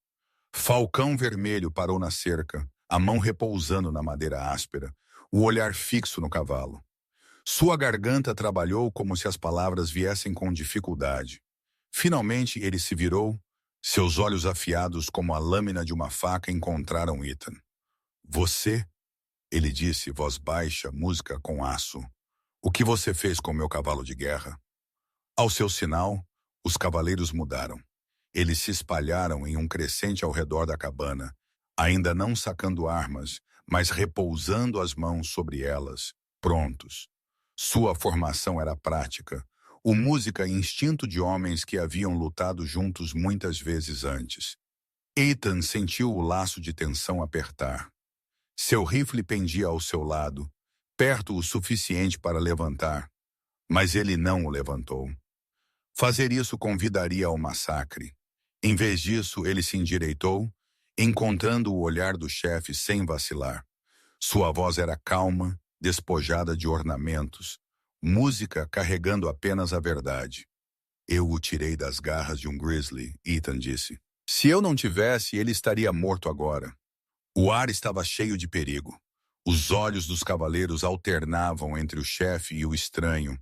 Falcão Vermelho parou na cerca, a mão repousando na madeira áspera, o olhar fixo no cavalo. Sua garganta trabalhou como se as palavras viessem com dificuldade. Finalmente ele se virou, seus olhos afiados como a lâmina de uma faca encontraram Ethan. Você, ele disse, voz baixa, música com aço. O que você fez com meu cavalo de guerra? Ao seu sinal, os cavaleiros mudaram. Eles se espalharam em um crescente ao redor da cabana, ainda não sacando armas, mas repousando as mãos sobre elas, prontos. Sua formação era prática, o música instinto de homens que haviam lutado juntos muitas vezes antes. Ethan sentiu o laço de tensão apertar. Seu rifle pendia ao seu lado, perto o suficiente para levantar, mas ele não o levantou. Fazer isso convidaria ao massacre. Em vez disso, ele se endireitou, encontrando o olhar do chefe sem vacilar. Sua voz era calma, despojada de ornamentos, música carregando apenas a verdade. Eu o tirei das garras de um grizzly, Ethan disse. Se eu não tivesse, ele estaria morto agora. O ar estava cheio de perigo. Os olhos dos cavaleiros alternavam entre o chefe e o estranho,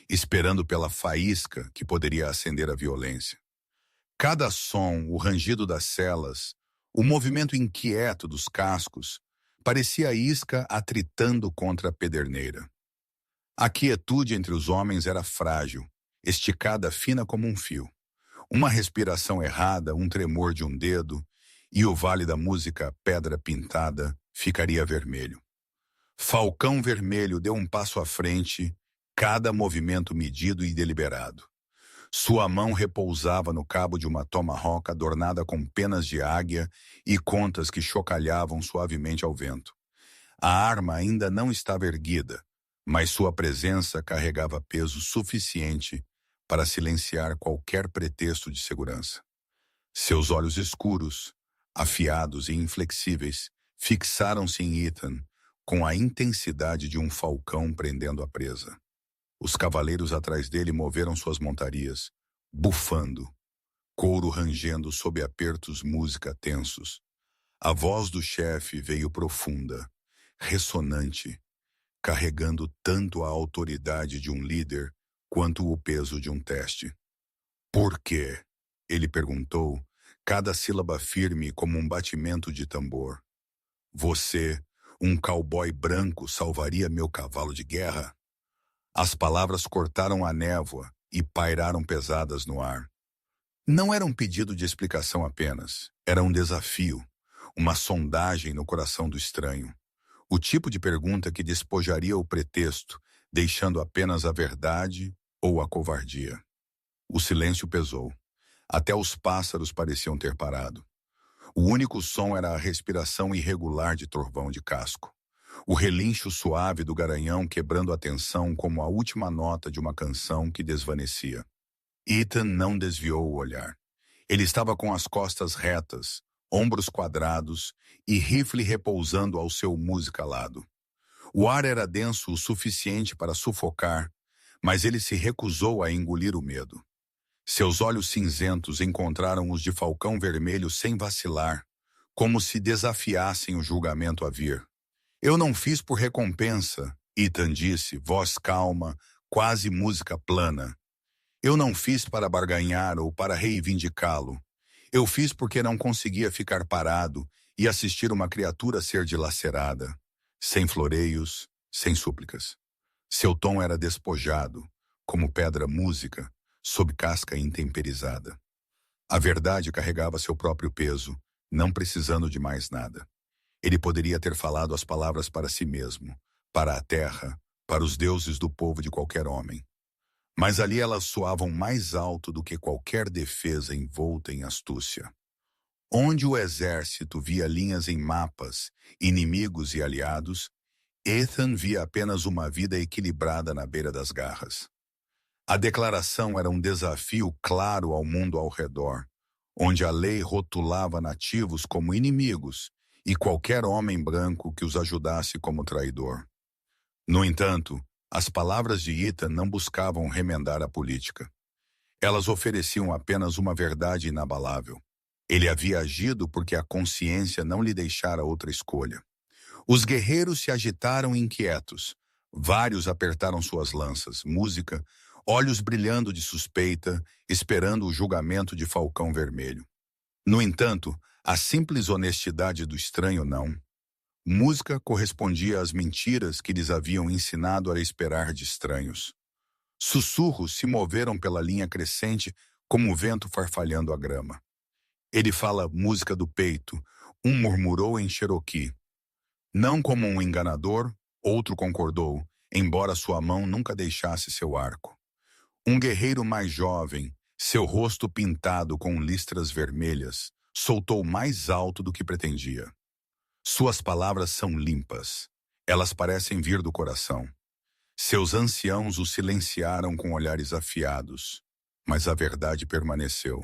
esperando pela faísca que poderia acender a violência. Cada som, o rangido das selas, o movimento inquieto dos cascos, parecia a isca atritando contra a pederneira. A quietude entre os homens era frágil, esticada fina como um fio. Uma respiração errada, um tremor de um dedo, e o vale da música Pedra Pintada ficaria vermelho. Falcão Vermelho deu um passo à frente, cada movimento medido e deliberado. Sua mão repousava no cabo de uma tomahawk adornada com penas de águia e contas que chocalhavam suavemente ao vento. A arma ainda não estava erguida, mas sua presença carregava peso suficiente para silenciar qualquer pretexto de segurança. Seus olhos escuros, afiados e inflexíveis, fixaram-se em Ethan com a intensidade de um falcão prendendo a presa. Os cavaleiros atrás dele moveram suas montarias, bufando, couro rangendo sob apertos música tensos. A voz do chefe veio profunda, ressonante, carregando tanto a autoridade de um líder quanto o peso de um teste. Por quê? Ele perguntou, cada sílaba firme como um batimento de tambor. Você, um cowboy branco, salvaria meu cavalo de guerra? As palavras cortaram a névoa e pairaram pesadas no ar. Não era um pedido de explicação apenas, era um desafio, uma sondagem no coração do estranho. O tipo de pergunta que despojaria o pretexto, deixando apenas a verdade ou a covardia. O silêncio pesou. Até os pássaros pareciam ter parado. O único som era a respiração irregular de Trovão de Casco. O relincho suave do garanhão quebrando a tensão como a última nota de uma canção que desvanecia. Ethan não desviou o olhar. Ele estava com as costas retas, ombros quadrados e rifle repousando ao seu musicalado. O ar era denso o suficiente para sufocar, mas ele se recusou a engolir o medo. Seus olhos cinzentos encontraram os de Falcão Vermelho sem vacilar, como se desafiassem o julgamento a vir. Eu não fiz por recompensa, Ethan disse, voz calma, quase música plana. Eu não fiz para barganhar ou para reivindicá-lo. Eu fiz porque não conseguia ficar parado e assistir uma criatura ser dilacerada, sem floreios, sem súplicas. Seu tom era despojado, como pedra música, sob casca intemperizada. A verdade carregava seu próprio peso, não precisando de mais nada. Ele poderia ter falado as palavras para si mesmo, para a terra, para os deuses do povo de qualquer homem. Mas ali elas soavam mais alto do que qualquer defesa envolta em astúcia. Onde o exército via linhas em mapas, inimigos e aliados, Ethan via apenas uma vida equilibrada na beira das garras. A declaração era um desafio claro ao mundo ao redor, onde a lei rotulava nativos como inimigos e qualquer homem branco que os ajudasse como traidor. No entanto, as palavras de Ethan não buscavam remendar a política. Elas ofereciam apenas uma verdade inabalável. Ele havia agido porque a consciência não lhe deixara outra escolha. Os guerreiros se agitaram inquietos. Vários apertaram suas lanças, música, olhos brilhando de suspeita, esperando o julgamento de Falcão Vermelho. No entanto, a simples honestidade do estranho não. Música correspondia às mentiras que lhes haviam ensinado a esperar de estranhos. Sussurros se moveram pela linha crescente como o vento farfalhando a grama. Ele fala música do peito, um murmurou em Cherokee. Não como um enganador, outro concordou, embora sua mão nunca deixasse seu arco. Um guerreiro mais jovem, seu rosto pintado com listras vermelhas, soltou mais alto do que pretendia. Suas palavras são limpas. Elas parecem vir do coração. Seus anciãos o silenciaram com olhares afiados, mas a verdade permaneceu.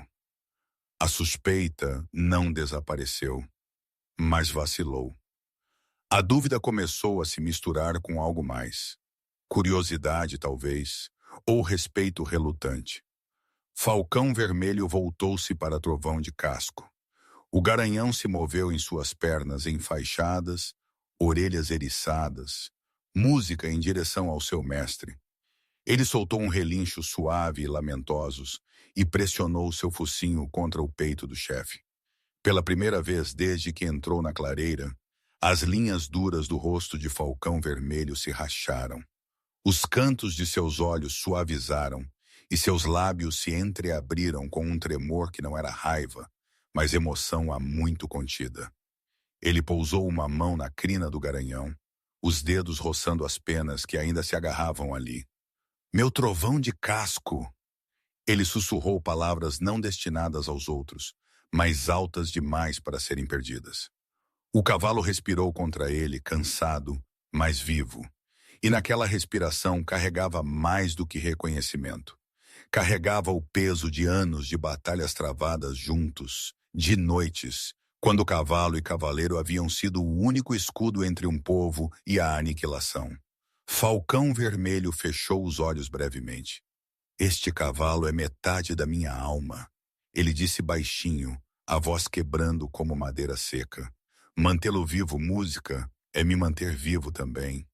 A suspeita não desapareceu, mas vacilou. A dúvida começou a se misturar com algo mais. Curiosidade, talvez, ou respeito relutante. Falcão Vermelho voltou-se para Trovão de Casco. O garanhão se moveu em suas pernas enfaixadas, orelhas eriçadas, música em direção ao seu mestre. Ele soltou um relincho suave e lamentosos e pressionou seu focinho contra o peito do chefe. Pela primeira vez desde que entrou na clareira, as linhas duras do rosto de Falcão Vermelho se racharam. Os cantos de seus olhos suavizaram e seus lábios se entreabriram com um tremor que não era raiva, mas emoção há muito contida. Ele pousou uma mão na crina do garanhão, os dedos roçando as penas que ainda se agarravam ali. Meu trovão de casco! Ele sussurrou palavras não destinadas aos outros, mas altas demais para serem perdidas. O cavalo respirou contra ele, cansado, mas vivo. E naquela respiração carregava mais do que reconhecimento. Carregava o peso de anos de batalhas travadas juntos, de noites, quando o cavalo e cavaleiro haviam sido o único escudo entre um povo e a aniquilação. Falcão Vermelho fechou os olhos brevemente. Este cavalo é metade da minha alma, ele disse baixinho, a voz quebrando como madeira seca. Mantê-lo vivo, música, é me manter vivo também.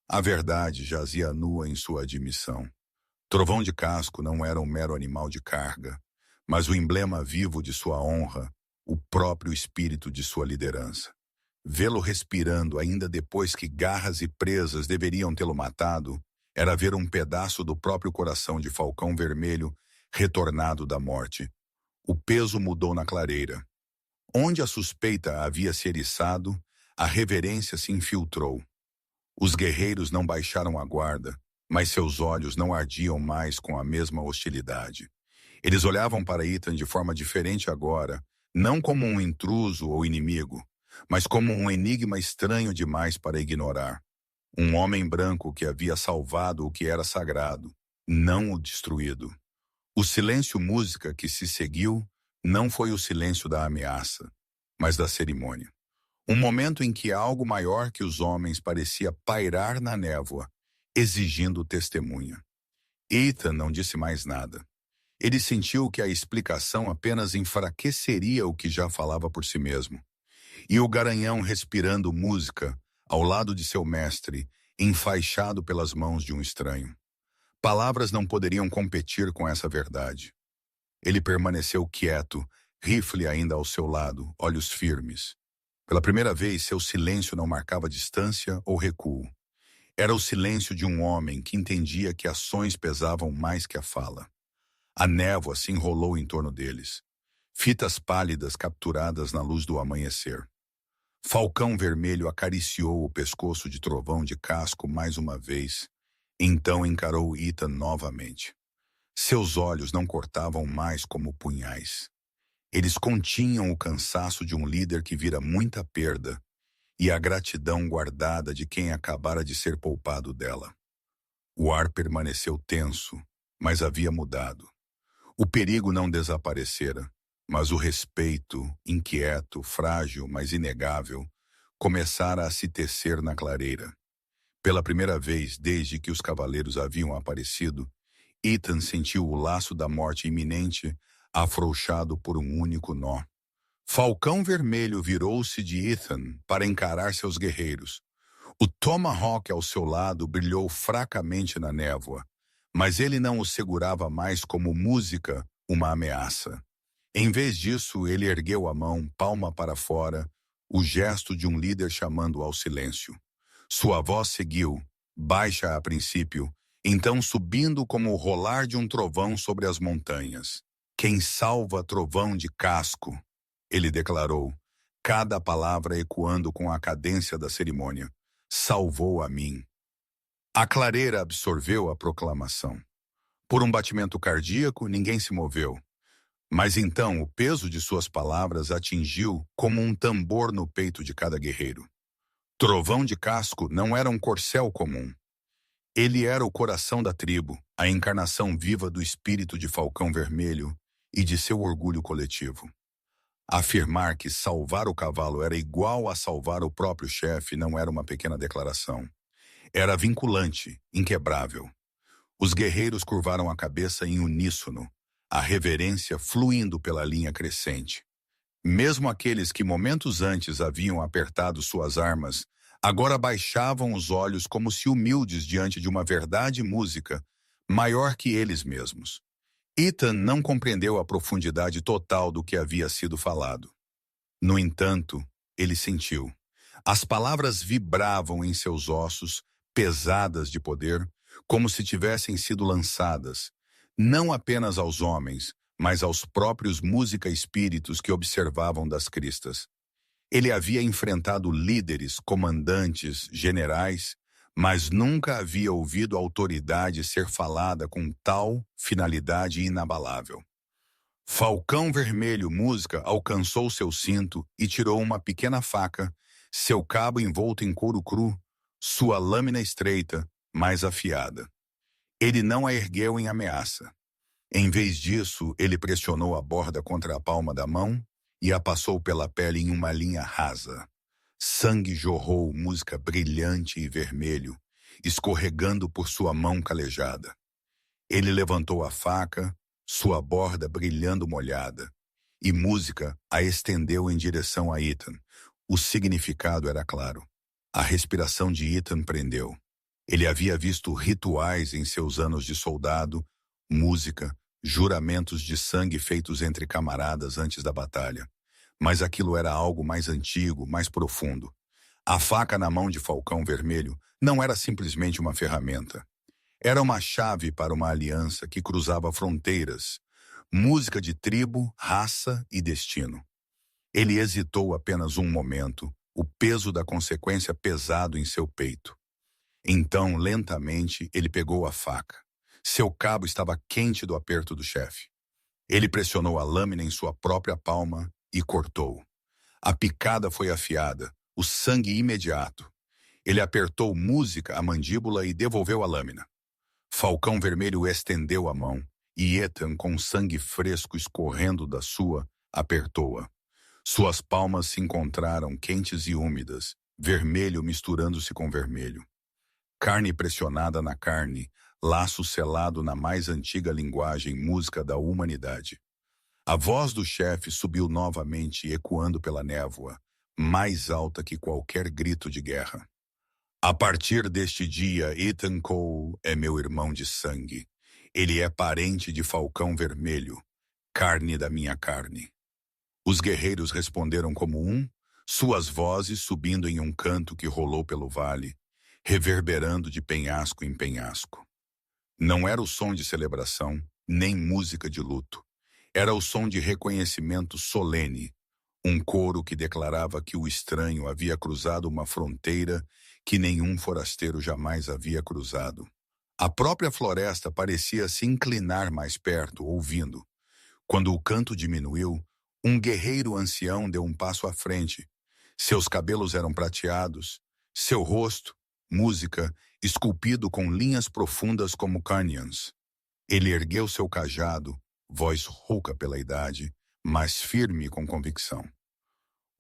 A verdade jazia nua em sua admissão. Trovão de Casco não era um mero animal de carga, mas o emblema vivo de sua honra, o próprio espírito de sua liderança. Vê-lo respirando ainda depois que garras e presas deveriam tê-lo matado, era ver um pedaço do próprio coração de Falcão Vermelho retornado da morte. O peso mudou na clareira. Onde a suspeita havia se eriçado, a reverência se infiltrou. Os guerreiros não baixaram a guarda, mas seus olhos não ardiam mais com a mesma hostilidade. Eles olhavam para Ethan de forma diferente agora, não como um intruso ou inimigo, mas como um enigma estranho demais para ignorar. Um homem branco que havia salvado o que era sagrado, não o destruído. O silêncio música que se seguiu não foi o silêncio da ameaça, mas da cerimônia. Um momento em que algo maior que os homens parecia pairar na névoa, exigindo testemunha. Ethan não disse mais nada. Ele sentiu que a explicação apenas enfraqueceria o que já falava por si mesmo. E o garanhão respirando música, ao lado de seu mestre, enfaixado pelas mãos de um estranho. Palavras não poderiam competir com essa verdade. Ele permaneceu quieto, rifle ainda ao seu lado, olhos firmes. Pela primeira vez, seu silêncio não marcava distância ou recuo. Era o silêncio de um homem que entendia que ações pesavam mais que a fala. A névoa se enrolou em torno deles. Fitas pálidas capturadas na luz do amanhecer. Falcão Vermelho acariciou o pescoço de Trovão de Casco mais uma vez, então encarou Ethan novamente. Seus olhos não cortavam mais como punhais. Eles continham o cansaço de um líder que vira muita perda e a gratidão guardada de quem acabara de ser poupado dela. O ar permaneceu tenso, mas havia mudado. O perigo não desaparecera, mas o respeito, inquieto, frágil, mas inegável, começara a se tecer na clareira. Pela primeira vez desde que os cavaleiros haviam aparecido, Ethan sentiu o laço da morte iminente afrouxado por um único nó. Falcão Vermelho virou-se de Ethan para encarar seus guerreiros. O tomahawk ao seu lado brilhou fracamente na névoa, mas ele não o segurava mais como música, uma ameaça. Em vez disso, ele ergueu a mão, palma para fora, o gesto de um líder chamando ao silêncio. Sua voz seguiu, baixa a princípio, então subindo como o rolar de um trovão sobre as montanhas. Quem salva trovão de casco, ele declarou, cada palavra ecoando com a cadência da cerimônia. Salvou a mim. A clareira absorveu a proclamação. Por um batimento cardíaco, ninguém se moveu. Mas então o peso de suas palavras atingiu como um tambor no peito de cada guerreiro. Trovão de casco não era um corcel comum. Ele era o coração da tribo, a encarnação viva do espírito de Falcão Vermelho e de seu orgulho coletivo. Afirmar que salvar o cavalo era igual a salvar o próprio chefe não era uma pequena declaração. Era vinculante, inquebrável. Os guerreiros curvaram a cabeça em uníssono, a reverência fluindo pela linha crescente. Mesmo aqueles que momentos antes haviam apertado suas armas, agora baixavam os olhos como se humildes diante de uma verdade música maior que eles mesmos. Ethan não compreendeu a profundidade total do que havia sido falado. No entanto, ele sentiu. As palavras vibravam em seus ossos, pesadas de poder, como se tivessem sido lançadas, não apenas aos homens, mas aos próprios música-espíritos que observavam das cristas. Ele havia enfrentado líderes, comandantes, generais, mas nunca havia ouvido a autoridade ser falada com tal finalidade inabalável. Falcão Vermelho Música alcançou seu cinto e tirou uma pequena faca, seu cabo envolto em couro cru, sua lâmina estreita, mais afiada. Ele não a ergueu em ameaça. Em vez disso, ele pressionou a borda contra a palma da mão e a passou pela pele em uma linha rasa. Sangue jorrou, música brilhante e vermelho, escorregando por sua mão calejada. Ele levantou a faca, sua borda brilhando molhada, e música a estendeu em direção a Ethan. O significado era claro. A respiração de Ethan prendeu. Ele havia visto rituais em seus anos de soldado, música, juramentos de sangue feitos entre camaradas antes da batalha. Mas aquilo era algo mais antigo, mais profundo. A faca na mão de Falcão Vermelho não era simplesmente uma ferramenta. Era uma chave para uma aliança que cruzava fronteiras, música de tribo, raça e destino. Ele hesitou apenas um momento, o peso da consequência pesado em seu peito. Então, lentamente, ele pegou a faca. Seu cabo estava quente do aperto do chefe. Ele pressionou a lâmina em sua própria palma e cortou. A picada foi afiada, o sangue imediato. Ele apertou música a mandíbula e devolveu a lâmina. Falcão Vermelho estendeu a mão e Ethan, com sangue fresco escorrendo da sua, apertou-a. Suas palmas se encontraram quentes e úmidas, vermelho misturando-se com vermelho. Carne pressionada na carne, laço selado na mais antiga linguagem música da humanidade. A voz do chefe subiu novamente, ecoando pela névoa, mais alta que qualquer grito de guerra. A partir deste dia, Ethan Cole é meu irmão de sangue. Ele é parente de Falcão Vermelho, carne da minha carne. Os guerreiros responderam como um, suas vozes subindo em um canto que rolou pelo vale, reverberando de penhasco em penhasco. Não era o som de celebração, nem música de luto. Era o som de reconhecimento solene, um coro que declarava que o estranho havia cruzado uma fronteira que nenhum forasteiro jamais havia cruzado. A própria floresta parecia se inclinar mais perto, ouvindo. Quando o canto diminuiu, um guerreiro ancião deu um passo à frente. Seus cabelos eram prateados, seu rosto, música, esculpido com linhas profundas como canyons. Ele ergueu seu cajado, voz rouca pela idade, mas firme com convicção.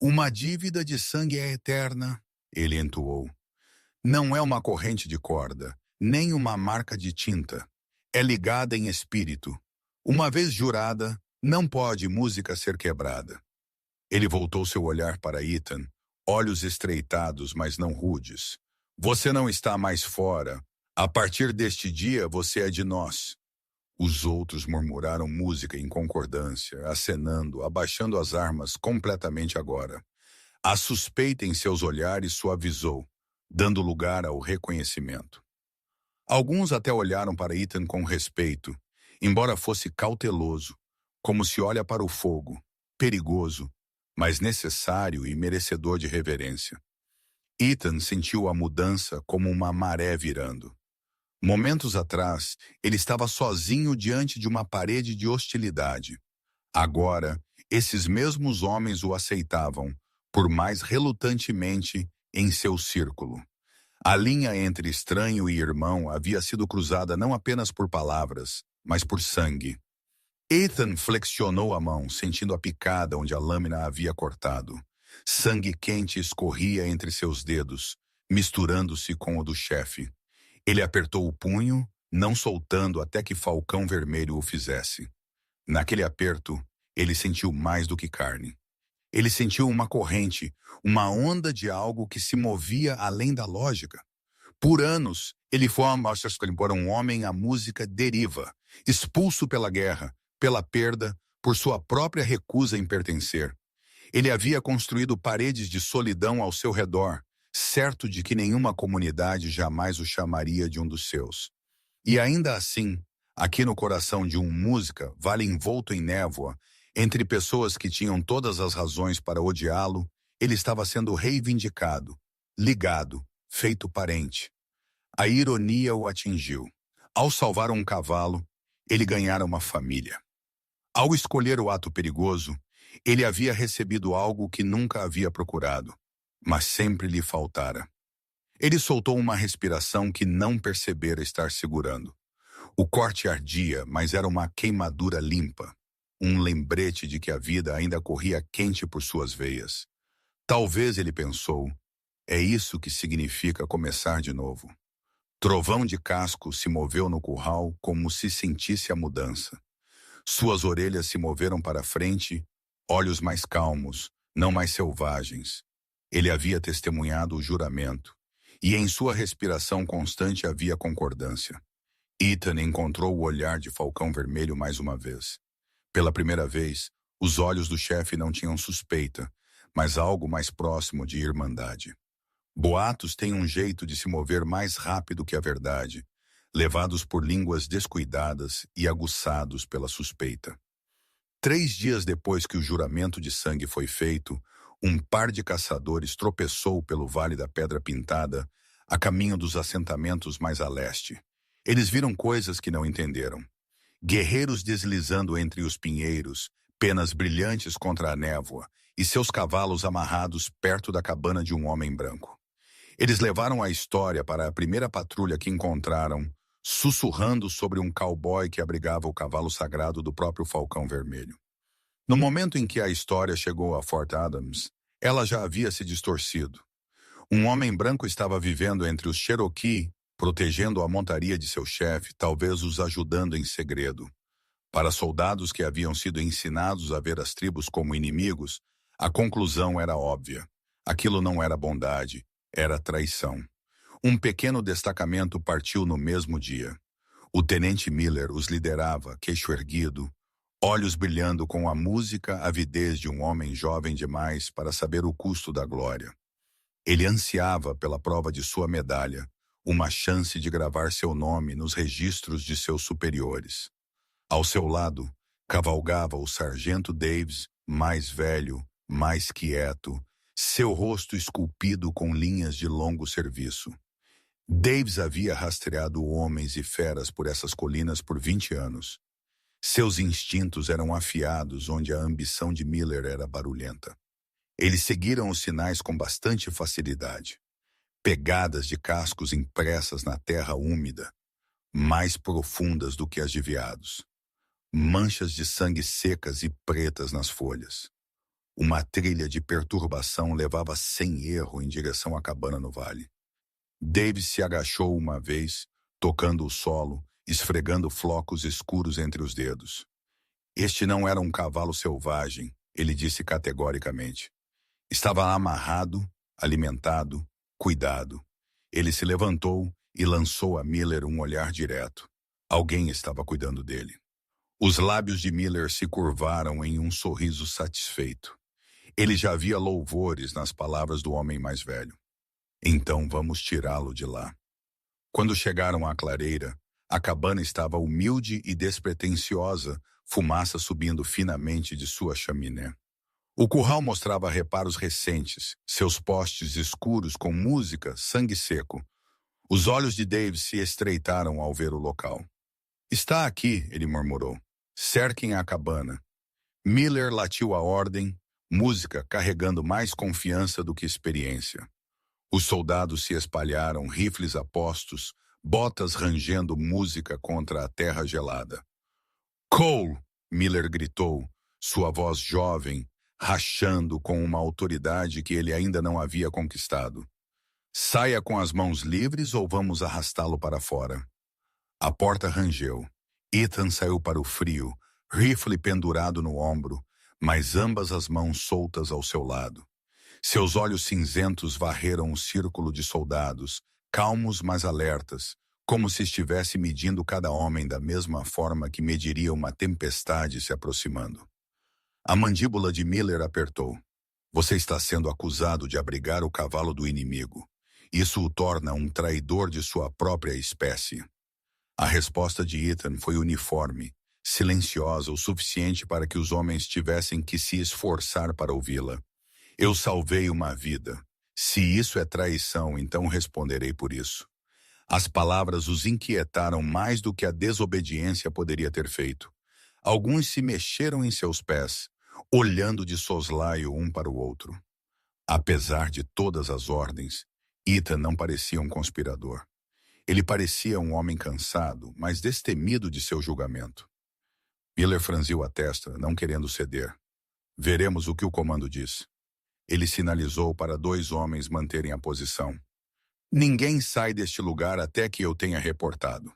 Uma dívida de sangue é eterna, ele entoou. Não é uma corrente de corda, nem uma marca de tinta. É ligada em espírito. Uma vez jurada, não pode música ser quebrada. Ele voltou seu olhar para Ethan, olhos estreitados, mas não rudes. Você não está mais fora. A partir deste dia, você é de nós. Os outros murmuraram música em concordância, acenando, abaixando as armas completamente agora. A suspeita em seus olhares suavizou, dando lugar ao reconhecimento. Alguns até olharam para Ethan com respeito, embora fosse cauteloso, como se olha para o fogo, perigoso, mas necessário e merecedor de reverência. Ethan sentiu a mudança como uma maré virando. Momentos atrás, ele estava sozinho diante de uma parede de hostilidade. Agora, esses mesmos homens o aceitavam, por mais relutantemente, em seu círculo. A linha entre estranho e irmão havia sido cruzada não apenas por palavras, mas por sangue. Ethan flexionou a mão, sentindo a picada onde a lâmina havia cortado. Sangue quente escorria entre seus dedos, misturando-se com o do chefe. Ele apertou o punho, não soltando até que Falcão Vermelho o fizesse. Naquele aperto, ele sentiu mais do que carne. Ele sentiu uma corrente, uma onda de algo que se movia além da lógica. Por anos, ele foi um homem à música deriva, expulso pela guerra, pela perda, por sua própria recusa em pertencer. Ele havia construído paredes de solidão ao seu redor, certo de que nenhuma comunidade jamais o chamaria de um dos seus. E ainda assim, aqui no coração de um música, vale envolto em névoa, entre pessoas que tinham todas as razões para odiá-lo, ele estava sendo reivindicado, ligado, feito parente. A ironia o atingiu. Ao salvar um cavalo, ele ganhara uma família. Ao escolher o ato perigoso, ele havia recebido algo que nunca havia procurado, mas sempre lhe faltara. Ele soltou uma respiração que não percebera estar segurando. O corte ardia, mas era uma queimadura limpa, um lembrete de que a vida ainda corria quente por suas veias. Talvez, ele pensou, é isso que significa começar de novo. Trovão de casco se moveu no curral como se sentisse a mudança. Suas orelhas se moveram para frente, olhos mais calmos, não mais selvagens. Ele havia testemunhado o juramento, e em sua respiração constante havia concordância. Ethan encontrou o olhar de Falcão Vermelho mais uma vez. Pela primeira vez, os olhos do chefe não tinham suspeita, mas algo mais próximo de irmandade. Boatos têm um jeito de se mover mais rápido que a verdade, levados por línguas descuidadas e aguçados pela suspeita. 3 dias depois que o juramento de sangue foi feito, um par de caçadores tropeçou pelo Vale da Pedra Pintada, a caminho dos assentamentos mais a leste. Eles viram coisas que não entenderam. Guerreiros deslizando entre os pinheiros, penas brilhantes contra a névoa, e seus cavalos amarrados perto da cabana de um homem branco. Eles levaram a história para a primeira patrulha que encontraram, sussurrando sobre um cowboy que abrigava o cavalo sagrado do próprio Falcão Vermelho. No momento em que a história chegou a Fort Adams, ela já havia se distorcido. Um homem branco estava vivendo entre os Cherokee, protegendo a montaria de seu chefe, talvez os ajudando em segredo. Para soldados que haviam sido ensinados a ver as tribos como inimigos, a conclusão era óbvia. Aquilo não era bondade, era traição. Um pequeno destacamento partiu no mesmo dia. O tenente Miller os liderava, queixo erguido, olhos brilhando com a música avidez de um homem jovem demais para saber o custo da glória. Ele ansiava pela prova de sua medalha, uma chance de gravar seu nome nos registros de seus superiores. Ao seu lado, cavalgava o sargento Davis, mais velho, mais quieto, seu rosto esculpido com linhas de longo serviço. Davis havia rastreado homens e feras por essas colinas por 20 anos. Seus instintos eram afiados onde a ambição de Miller era barulhenta. Eles seguiram os sinais com bastante facilidade. Pegadas de cascos impressas na terra úmida, mais profundas do que as de veados. Manchas de sangue secas e pretas nas folhas. Uma trilha de perturbação levava sem erro em direção à cabana no vale. Davis se agachou uma vez, tocando o solo, esfregando flocos escuros entre os dedos. Este não era um cavalo selvagem, ele disse categoricamente. Estava amarrado, alimentado, cuidado. Ele se levantou e lançou a Miller um olhar direto. Alguém estava cuidando dele. Os lábios de Miller se curvaram em um sorriso satisfeito. Ele já via louvores nas palavras do homem mais velho. Então vamos tirá-lo de lá. Quando chegaram à clareira, a cabana estava humilde e despretensiosa, fumaça subindo finamente de sua chaminé. O curral mostrava reparos recentes, seus postes escuros com música, sangue seco. Os olhos de Dave se estreitaram ao ver o local. Está aqui, ele murmurou. Cerquem a cabana. Miller latiu a ordem, música carregando mais confiança do que experiência. Os soldados se espalharam, rifles a postos, botas rangendo música contra a terra gelada. Cole! Miller gritou, sua voz jovem, rachando com uma autoridade que ele ainda não havia conquistado. Saia com as mãos livres ou vamos arrastá-lo para fora. A porta rangeu. Ethan saiu para o frio, rifle pendurado no ombro, mas ambas as mãos soltas ao seu lado. Seus olhos cinzentos varreram o círculo de soldados, calmos mas alertas, como se estivesse medindo cada homem da mesma forma que mediria uma tempestade se aproximando. A mandíbula de Miller apertou. Você está sendo acusado de abrigar o cavalo do inimigo. Isso o torna um traidor de sua própria espécie. A resposta de Ethan foi uniforme, silenciosa o suficiente para que os homens tivessem que se esforçar para ouvi-la. Eu salvei uma vida. Se isso é traição, então responderei por isso. As palavras os inquietaram mais do que a desobediência poderia ter feito. Alguns se mexeram em seus pés, olhando de soslaio um para o outro. Apesar de todas as ordens, Ethan não parecia um conspirador. Ele parecia um homem cansado, mas destemido de seu julgamento. Miller franziu a testa, não querendo ceder. Veremos o que o comando diz. Ele sinalizou para 2 homens manterem a posição. Ninguém sai deste lugar até que eu tenha reportado.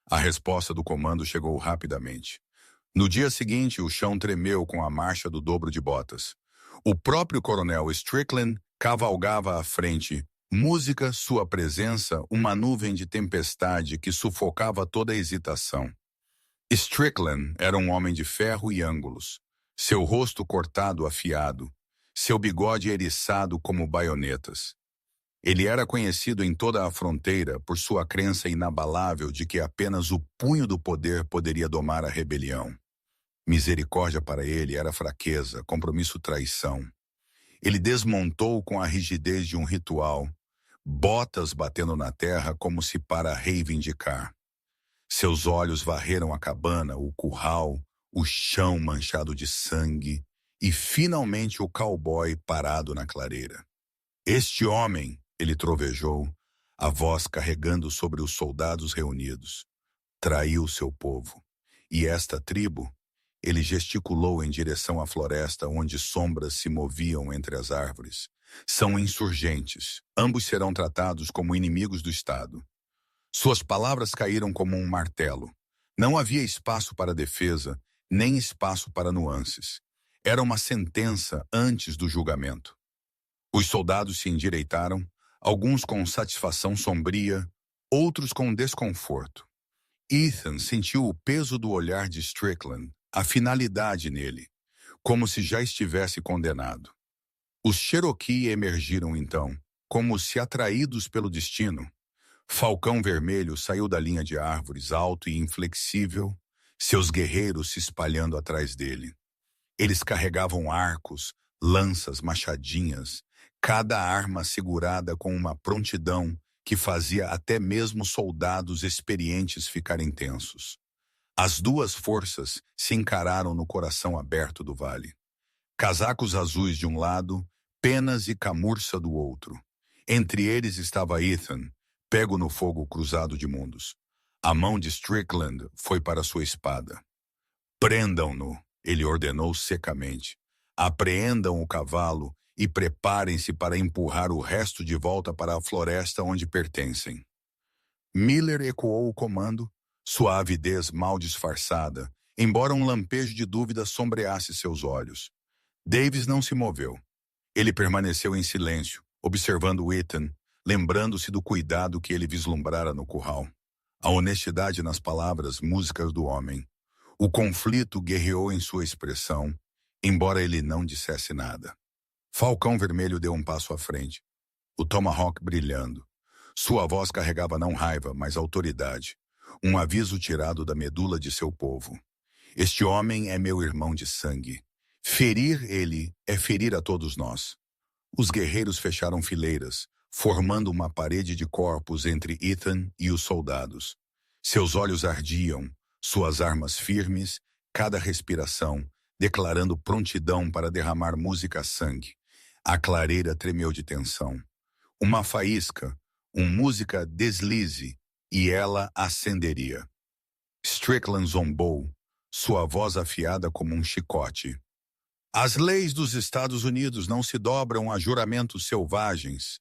A resposta do comando chegou rapidamente. No dia seguinte, o chão tremeu com a marcha do dobro de botas. O próprio coronel Strickland cavalgava à frente. Música, sua presença, uma nuvem de tempestade que sufocava toda a hesitação. Strickland era um homem de ferro e ângulos. Seu rosto cortado afiado. Seu bigode eriçado como baionetas. Ele era conhecido em toda a fronteira por sua crença inabalável de que apenas o punho do poder poderia domar a rebelião. Misericórdia para ele era fraqueza, compromisso traição. Ele desmontou com a rigidez de um ritual, botas batendo na terra como se para reivindicar. Seus olhos varreram a cabana, o curral, o chão manchado de sangue e finalmente o cowboy parado na clareira. Este homem, ele trovejou, a voz carregando sobre os soldados reunidos, traiu seu povo. E esta tribo, ele gesticulou em direção à floresta onde sombras se moviam entre as árvores. São insurgentes, ambos serão tratados como inimigos do Estado. Suas palavras caíram como um martelo. Não havia espaço para defesa, nem espaço para nuances. Era uma sentença antes do julgamento. Os soldados se endireitaram, alguns com satisfação sombria, outros com desconforto. Ethan sentiu o peso do olhar de Strickland, a finalidade nele, como se já estivesse condenado. Os Cherokee emergiram então, como se atraídos pelo destino. Falcão Vermelho saiu da linha de árvores, alto e inflexível, seus guerreiros se espalhando atrás dele. Eles carregavam arcos, lanças, machadinhas, cada arma segurada com uma prontidão que fazia até mesmo soldados experientes ficarem tensos. As 2 forças se encararam no coração aberto do vale. Casacos azuis de um lado, penas e camurça do outro. Entre eles estava Ethan, pego no fogo cruzado de mundos. A mão de Strickland foi para sua espada. Prendam-no, ele ordenou secamente. Apreendam o cavalo e preparem-se para empurrar o resto de volta para a floresta onde pertencem. Miller ecoou o comando, sua avidez mal disfarçada, embora um lampejo de dúvida sombreasse seus olhos. Davis não se moveu. Ele permaneceu em silêncio, observando Ethan, lembrando-se do cuidado que ele vislumbrara no curral. A honestidade nas palavras, músicas do homem. O conflito guerreou em sua expressão, embora ele não dissesse nada. Falcão Vermelho deu um passo à frente, o tomahawk brilhando. Sua voz carregava não raiva, mas autoridade, um aviso tirado da medula de seu povo. Este homem é meu irmão de sangue. Ferir ele é ferir a todos nós. Os guerreiros fecharam fileiras, formando uma parede de corpos entre Ethan e os soldados. Seus olhos ardiam, suas armas firmes, cada respiração, declarando prontidão para derramar música a sangue. A clareira tremeu de tensão. Uma faísca, música deslize, e ela acenderia. Strickland zombou, sua voz afiada como um chicote. As leis dos Estados Unidos não se dobram a juramentos selvagens.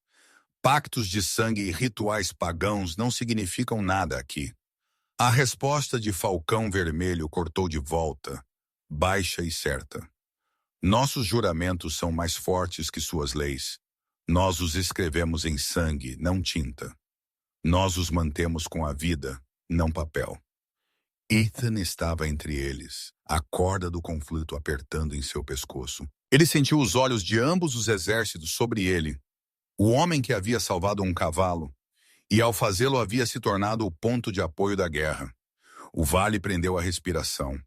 Pactos de sangue e rituais pagãos não significam nada aqui. A resposta de Falcão Vermelho cortou de volta, baixa e certa. Nossos juramentos são mais fortes que suas leis. Nós os escrevemos em sangue, não tinta. Nós os mantemos com a vida, não papel. Ethan estava entre eles, a corda do conflito apertando em seu pescoço. Ele sentiu os olhos de ambos os exércitos sobre ele. O homem que havia salvado um cavalo, e ao fazê-lo havia se tornado o ponto de apoio da guerra. O vale prendeu a respiração.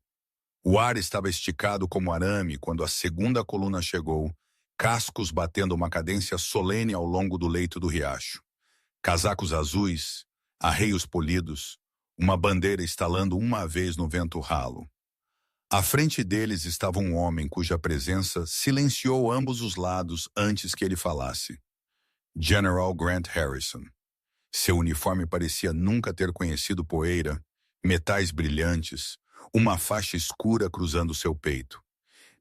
O ar estava esticado como arame quando a segunda coluna chegou, cascos batendo uma cadência solene ao longo do leito do riacho. Casacos azuis, arreios polidos, uma bandeira estalando uma vez no vento ralo. À frente deles estava um homem cuja presença silenciou ambos os lados antes que ele falasse. General Grant Harrison. Seu uniforme parecia nunca ter conhecido poeira, metais brilhantes, uma faixa escura cruzando seu peito.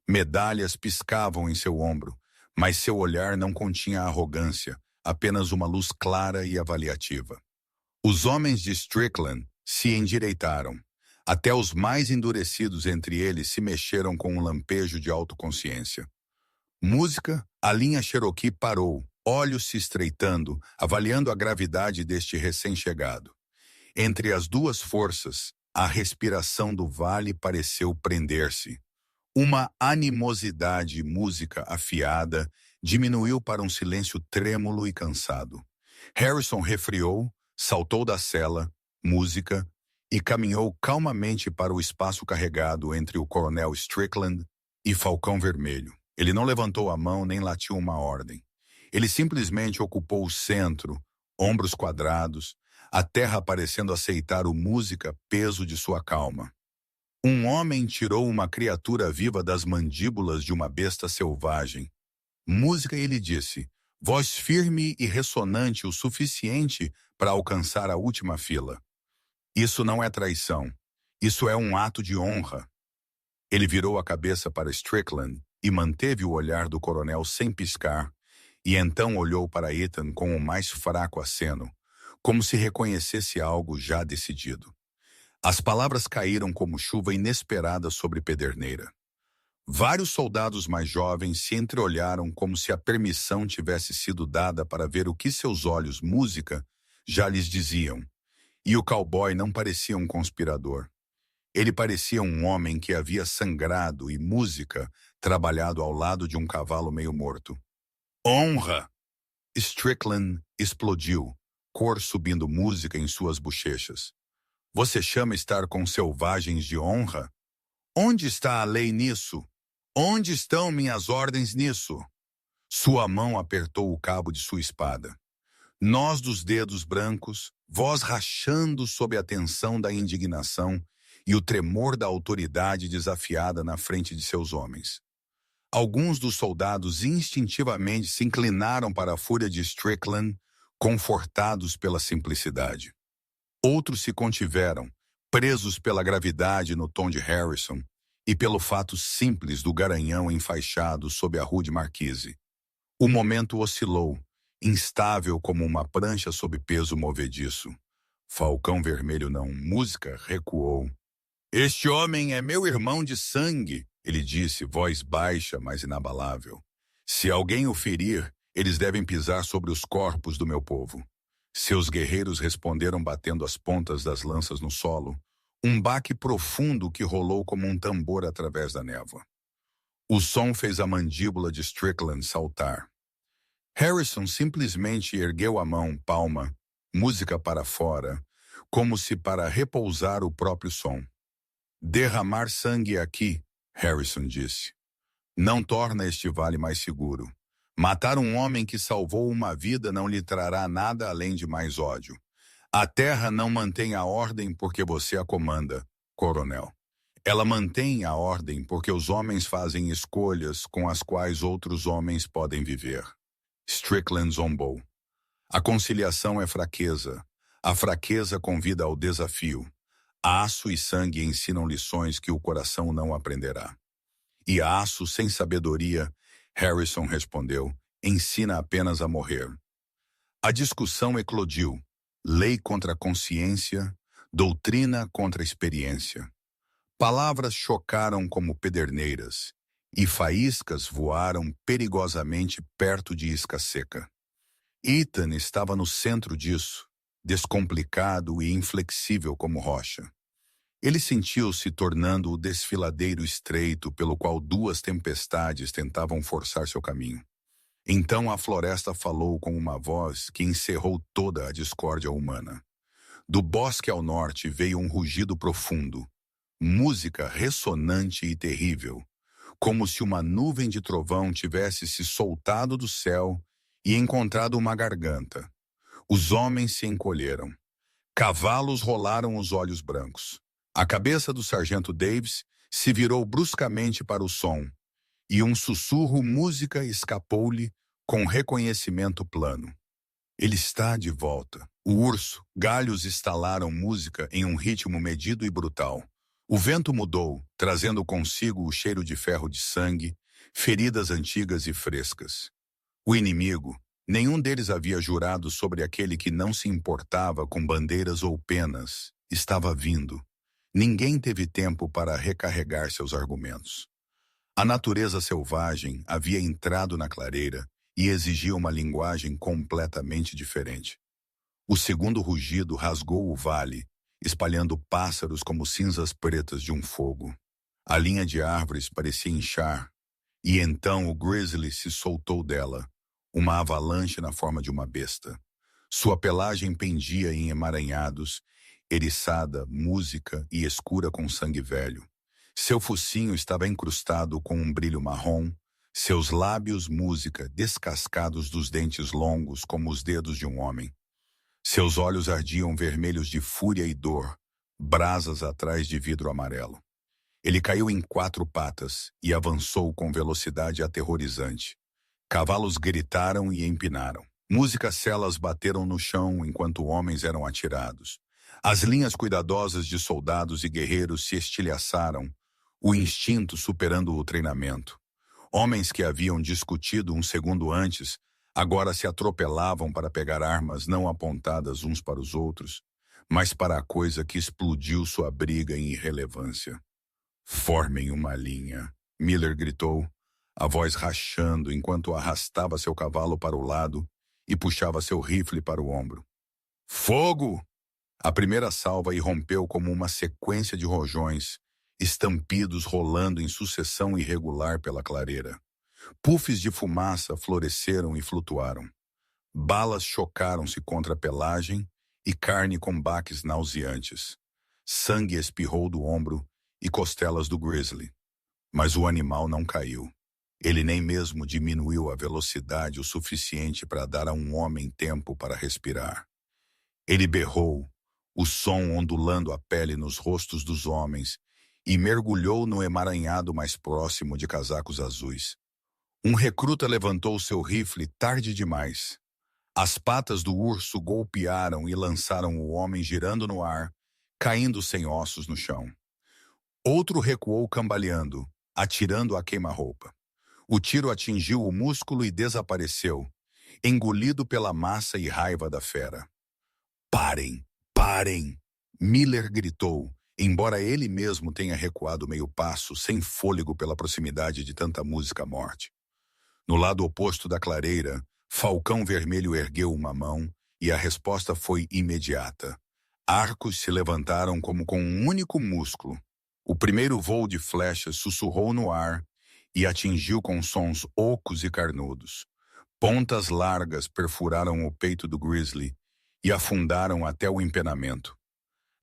Medalhas piscavam em seu ombro, mas seu olhar não continha arrogância, apenas uma luz clara e avaliativa. Os homens de Strickland se endireitaram. Até os mais endurecidos entre eles se mexeram com um lampejo de autoconsciência. Música, a linha Cherokee parou, olhos se estreitando, avaliando a gravidade deste recém-chegado. Entre as duas forças, a respiração do vale pareceu prender-se. Uma animosidade música afiada diminuiu para um silêncio trêmulo e cansado. Harrison refriou, saltou da cela, música, e caminhou calmamente para o espaço carregado entre o coronel Strickland e Falcão Vermelho. Ele não levantou a mão nem latiu uma ordem. Ele simplesmente ocupou o centro, ombros quadrados, a terra parecendo aceitar o música peso de sua calma. Um homem tirou uma criatura viva das mandíbulas de uma besta selvagem. Música, ele disse, voz firme e ressonante o suficiente para alcançar a última fila. Isso não é traição. Isso é um ato de honra. Ele virou a cabeça para Strickland e manteve o olhar do coronel sem piscar, e então olhou para Ethan com o mais fraco aceno, como se reconhecesse algo já decidido. As palavras caíram como chuva inesperada sobre Pederneira. Vários soldados mais jovens se entreolharam como se a permissão tivesse sido dada para ver o que seus olhos, música, já lhes diziam. E o cowboy não parecia um conspirador. Ele parecia um homem que havia sangrado e música trabalhado ao lado de um cavalo meio morto. Honra! Strickland explodiu, cor subindo música em suas bochechas. Você chama estar com selvagens de honra? Onde está a lei nisso? Onde estão minhas ordens nisso? Sua mão apertou o cabo de sua espada. Nós dos dedos brancos, voz rachando sob a tensão da indignação e o tremor da autoridade desafiada na frente de seus homens. Alguns dos soldados instintivamente se inclinaram para a fúria de Strickland, confortados pela simplicidade. Outros se contiveram, presos pela gravidade no tom de Harrison e pelo fato simples do garanhão enfaixado sob a rude marquise. O momento oscilou, instável como uma prancha sob peso movediço. Falcão Vermelho não, música, recuou. Este homem é meu irmão de sangue, ele disse, voz baixa, mas inabalável. Se alguém o ferir, eles devem pisar sobre os corpos do meu povo. Seus guerreiros responderam batendo as pontas das lanças no solo, um baque profundo que rolou como um tambor através da névoa. O som fez a mandíbula de Strickland saltar. Harrison simplesmente ergueu a mão, palma, música para fora, como se para repousar o próprio som. Derramar sangue aqui, Harrison disse, não torna este vale mais seguro. Matar um homem que salvou uma vida não lhe trará nada além de mais ódio. A terra não mantém a ordem porque você a comanda, coronel. Ela mantém a ordem porque os homens fazem escolhas com as quais outros homens podem viver. Strickland zombou. A conciliação é fraqueza. A fraqueza convida ao desafio. Aço e sangue ensinam lições que o coração não aprenderá. E aço sem sabedoria, Harrison respondeu, ensina apenas a morrer. A discussão eclodiu. Lei contra a consciência, doutrina contra a experiência. Palavras chocaram como pederneiras, e faíscas voaram perigosamente perto de isca seca. Ethan estava no centro disso, descomplicado e inflexível como rocha. Ele sentiu-se tornando o desfiladeiro estreito pelo qual duas tempestades tentavam forçar seu caminho. Então a floresta falou com uma voz que encerrou toda a discórdia humana. Do bosque ao norte veio um rugido profundo, música ressonante e terrível, como se uma nuvem de trovão tivesse se soltado do céu e encontrado uma garganta. Os homens se encolheram. Cavalos rolaram os olhos brancos. A cabeça do sargento Davis se virou bruscamente para o som, e um sussurro música escapou-lhe com reconhecimento plano. Ele está de volta. O urso, galhos estalaram música em um ritmo medido e brutal. O vento mudou, trazendo consigo o cheiro de ferro de sangue, feridas antigas e frescas. O inimigo, nenhum deles havia jurado sobre aquele que não se importava com bandeiras ou penas, estava vindo. Ninguém teve tempo para recarregar seus argumentos. A natureza selvagem havia entrado na clareira e exigia uma linguagem completamente diferente. O segundo rugido rasgou o vale, espalhando pássaros como cinzas pretas de um fogo. A linha de árvores parecia inchar, e então o grizzly se soltou dela, uma avalanche na forma de uma besta. Sua pelagem pendia em emaranhados, eriçada, música e escura com sangue velho. Seu focinho estava encrustado com um brilho marrom, seus lábios música descascados dos dentes longos como os dedos de um homem. Seus olhos ardiam vermelhos de fúria e dor, brasas atrás de vidro amarelo. Ele caiu em 4 patas e avançou com velocidade aterrorizante. Cavalos gritaram e empinaram. Músicas-celas bateram no chão enquanto homens eram atirados. As linhas cuidadosas de soldados e guerreiros se estilhaçaram, o instinto superando o treinamento. Homens que haviam discutido um segundo antes, agora se atropelavam para pegar armas não apontadas uns para os outros, mas para a coisa que explodiu sua briga em irrelevância. Formem uma linha, Miller gritou, a voz rachando enquanto arrastava seu cavalo para o lado e puxava seu rifle para o ombro. Fogo! A primeira salva irrompeu como uma sequência de rojões, estampidos rolando em sucessão irregular pela clareira. Puffs de fumaça floresceram e flutuaram. Balas chocaram-se contra a pelagem e carne com baques nauseantes. Sangue espirrou do ombro e costelas do grizzly. Mas o animal não caiu. Ele nem mesmo diminuiu a velocidade o suficiente para dar a um homem tempo para respirar. Ele berrou, o som ondulando a pele nos rostos dos homens, e mergulhou no emaranhado mais próximo de casacos azuis. Um recruta levantou seu rifle tarde demais. As patas do urso golpearam e lançaram o homem girando no ar, caindo sem ossos no chão. Outro recuou cambaleando, atirando a queima-roupa. O tiro atingiu o músculo e desapareceu, engolido pela massa e raiva da fera. Parem! Parem! Miller gritou, embora ele mesmo tenha recuado meio passo, sem fôlego pela proximidade de tanta música morte. No lado oposto da clareira, Falcão Vermelho ergueu uma mão e a resposta foi imediata. Arcos se levantaram como com um único músculo. O primeiro voo de flechas sussurrou no ar e atingiu com sons ocos e carnudos. Pontas largas perfuraram o peito do grizzly e afundaram até o empenamento.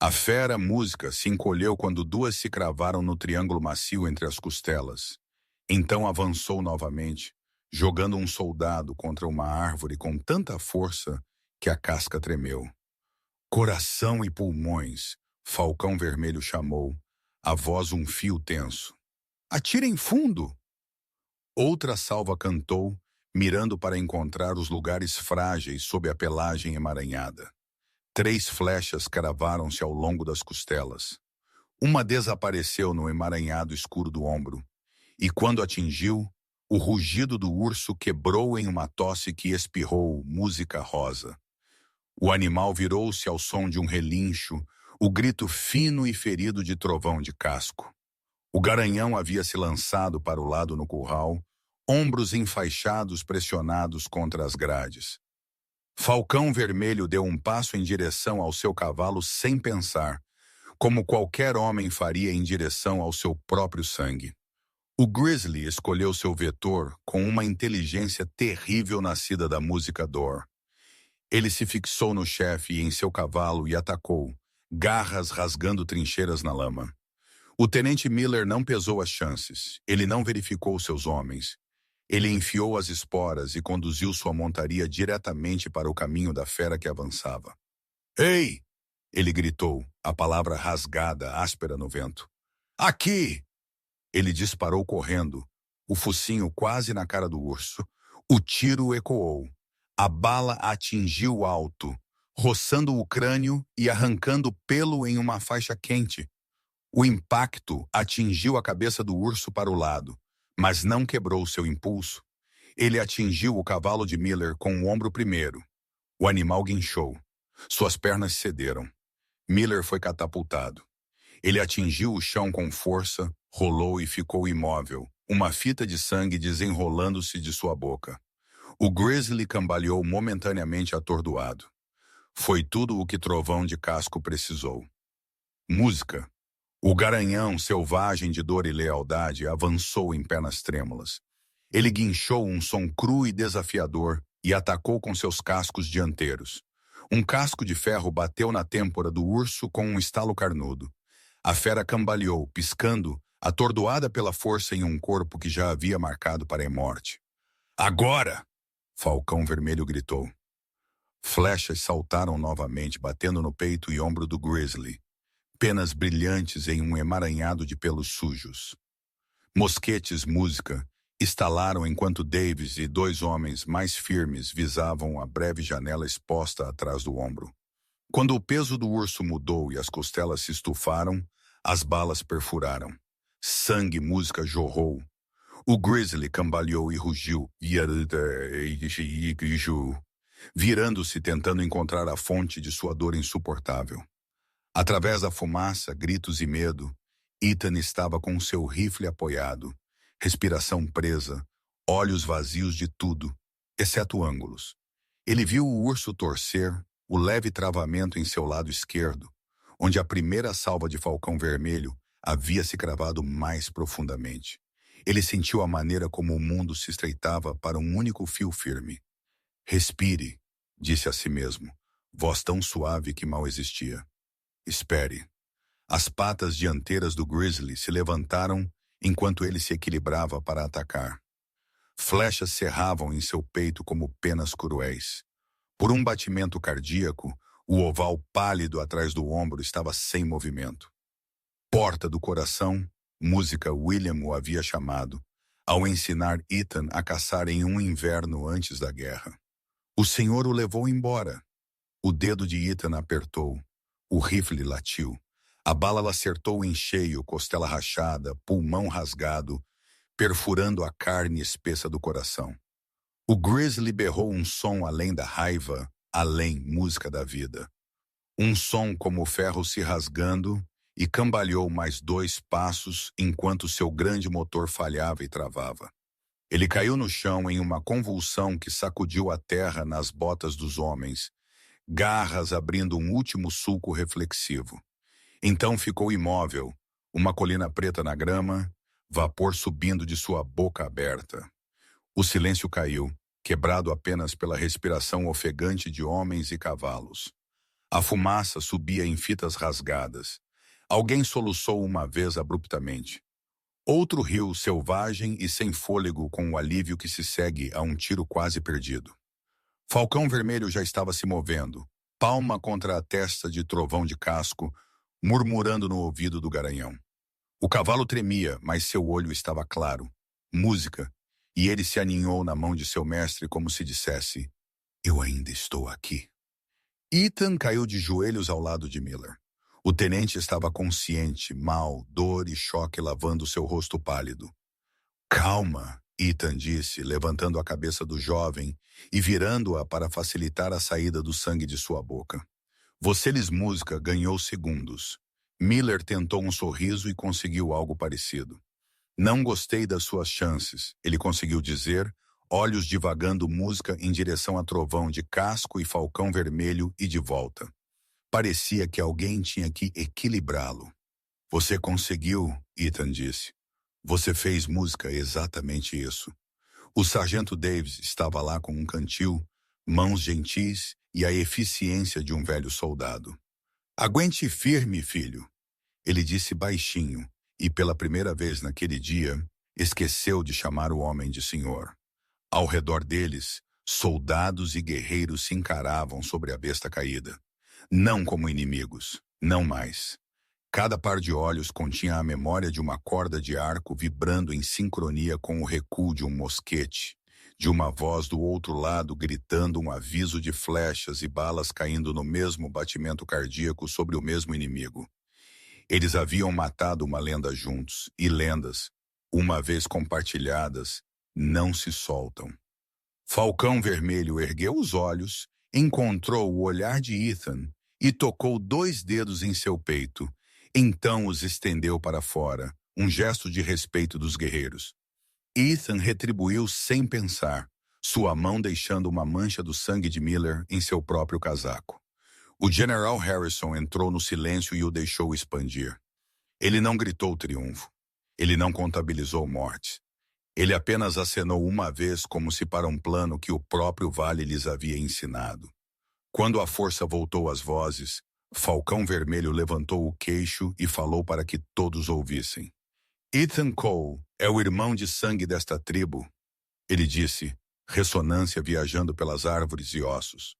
A fera música se encolheu quando duas se cravaram no triângulo macio entre as costelas. Então avançou novamente, jogando um soldado contra uma árvore com tanta força que a casca tremeu. Coração e pulmões, Falcão Vermelho chamou, a voz um fio tenso. Atirem fundo! Outra salva cantou, mirando para encontrar os lugares frágeis sob a pelagem emaranhada. 3 flechas cravaram-se ao longo das costelas. Uma desapareceu no emaranhado escuro do ombro, e quando atingiu, o rugido do urso quebrou em uma tosse que espirrou música rosa. O animal virou-se ao som de um relincho, o grito fino e ferido de trovão de casco. O garanhão havia se lançado para o lado no curral, ombros enfaixados pressionados contra as grades. Falcão Vermelho deu um passo em direção ao seu cavalo sem pensar, como qualquer homem faria em direção ao seu próprio sangue. O grizzly escolheu seu vetor com uma inteligência terrível nascida da música dor. Ele se fixou no chefe e em seu cavalo e atacou, garras rasgando trincheiras na lama. O tenente Miller não pesou as chances, ele não verificou seus homens. Ele enfiou as esporas e conduziu sua montaria diretamente para o caminho da fera que avançava. "Ei!" ele gritou, a palavra rasgada, áspera no vento. "Aqui!" Ele disparou correndo, o focinho quase na cara do urso. O tiro ecoou. A bala atingiu alto, roçando o crânio e arrancando pelo em uma faixa quente. O impacto atingiu a cabeça do urso para o lado, mas não quebrou seu impulso. Ele atingiu o cavalo de Miller com o ombro primeiro. O animal guinchou. Suas pernas cederam. Miller foi catapultado. Ele atingiu o chão com força, rolou e ficou imóvel, uma fita de sangue desenrolando-se de sua boca. O grizzly cambaleou momentaneamente atordoado. Foi tudo o que Trovão de Casco precisou. Música. O garanhão, selvagem de dor e lealdade, avançou em pernas trêmulas. Ele guinchou um som cru e desafiador e atacou com seus cascos dianteiros. Um casco de ferro bateu na têmpora do urso com um estalo carnudo. A fera cambaleou, piscando, atordoada pela força em um corpo que já havia marcado para a morte. "Agora!" Falcão Vermelho gritou. Flechas saltaram novamente, batendo no peito e ombro do grizzly. Penas brilhantes em um emaranhado de pelos sujos. Mosquetes música estalaram enquanto Davis e 2 homens mais firmes visavam a breve janela exposta atrás do ombro. Quando o peso do urso mudou e as costelas se estufaram, as balas perfuraram. Sangue música jorrou. O grizzly cambaleou e rugiu, virando-se tentando encontrar a fonte de sua dor insuportável. Através da fumaça, gritos e medo, Ethan estava com seu rifle apoiado, respiração presa, olhos vazios de tudo, exceto ângulos. Ele viu o urso torcer, o leve travamento em seu lado esquerdo, onde a primeira salva de Falcão Vermelho havia se cravado mais profundamente. Ele sentiu a maneira como o mundo se estreitava para um único fio firme. "Respire", disse a si mesmo, voz tão suave que mal existia. "Espere." As patas dianteiras do grizzly se levantaram enquanto ele se equilibrava para atacar. Flechas cerravam em seu peito como penas cruéis. Por um batimento cardíaco, o oval pálido atrás do ombro estava sem movimento. Porta do coração, música William o havia chamado, ao ensinar Ethan a caçar em um inverno antes da guerra. O Senhor o levou embora. O dedo de Ethan apertou. O rifle latiu. A bala acertou em cheio, costela rachada, pulmão rasgado, perfurando a carne espessa do coração. O grizzly berrou um som além da raiva, além música da vida. Um som como o ferro se rasgando e cambaleou mais 2 passos enquanto seu grande motor falhava e travava. Ele caiu no chão em uma convulsão que sacudiu a terra nas botas dos homens, garras abrindo um último sulco reflexivo. Então ficou imóvel, uma colina preta na grama, vapor subindo de sua boca aberta. O silêncio caiu, quebrado apenas pela respiração ofegante de homens e cavalos. A fumaça subia em fitas rasgadas. Alguém soluçou uma vez abruptamente. Outro riu selvagem e sem fôlego com o alívio que se segue a um tiro quase perdido. Falcão Vermelho já estava se movendo, palma contra a testa de Trovão de Casco, murmurando no ouvido do Garanhão. O cavalo tremia, mas seu olho estava claro. Música, e ele se aninhou na mão de seu mestre como se dissesse: "Eu ainda estou aqui." Ethan caiu de joelhos ao lado de Miller. O tenente estava consciente, mal, dor e choque lavando seu rosto pálido. "Calma", Ethan disse, levantando a cabeça do jovem e virando-a para facilitar a saída do sangue de sua boca. "Você lhes música ganhou segundos." Miller tentou um sorriso e conseguiu algo parecido. "Não gostei das suas chances", ele conseguiu dizer, olhos divagando música em direção a Trovão de Casco e Falcão Vermelho e de volta. Parecia que alguém tinha que equilibrá-lo. "Você conseguiu", Ethan disse. "Você fez música exatamente isso." O sargento Davis estava lá com um cantil, mãos gentis e a eficiência de um velho soldado. "Aguente firme, filho", ele disse baixinho, e pela primeira vez naquele dia, esqueceu de chamar o homem de senhor. Ao redor deles, soldados e guerreiros se encaravam sobre a besta caída. Não como inimigos, não mais. Cada par de olhos continha a memória de uma corda de arco vibrando em sincronia com o recuo de um mosquete, de uma voz do outro lado gritando um aviso de flechas e balas caindo no mesmo batimento cardíaco sobre o mesmo inimigo. Eles haviam matado uma lenda juntos, e lendas, uma vez compartilhadas, não se soltam. Falcão Vermelho ergueu os olhos, encontrou o olhar de Ethan e tocou 2 dedos em seu peito. Então os estendeu para fora, um gesto de respeito dos guerreiros. Ethan retribuiu sem pensar, sua mão deixando uma mancha do sangue de Miller em seu próprio casaco. O General Harrison entrou no silêncio e o deixou expandir. Ele não gritou triunfo. Ele não contabilizou mortes. Ele apenas acenou uma vez como se para um plano que o próprio vale lhes havia ensinado. Quando a força voltou às vozes, Falcão Vermelho levantou o queixo e falou para que todos ouvissem. "Ethan Cole é o irmão de sangue desta tribo", ele disse, ressonância viajando pelas árvores e ossos.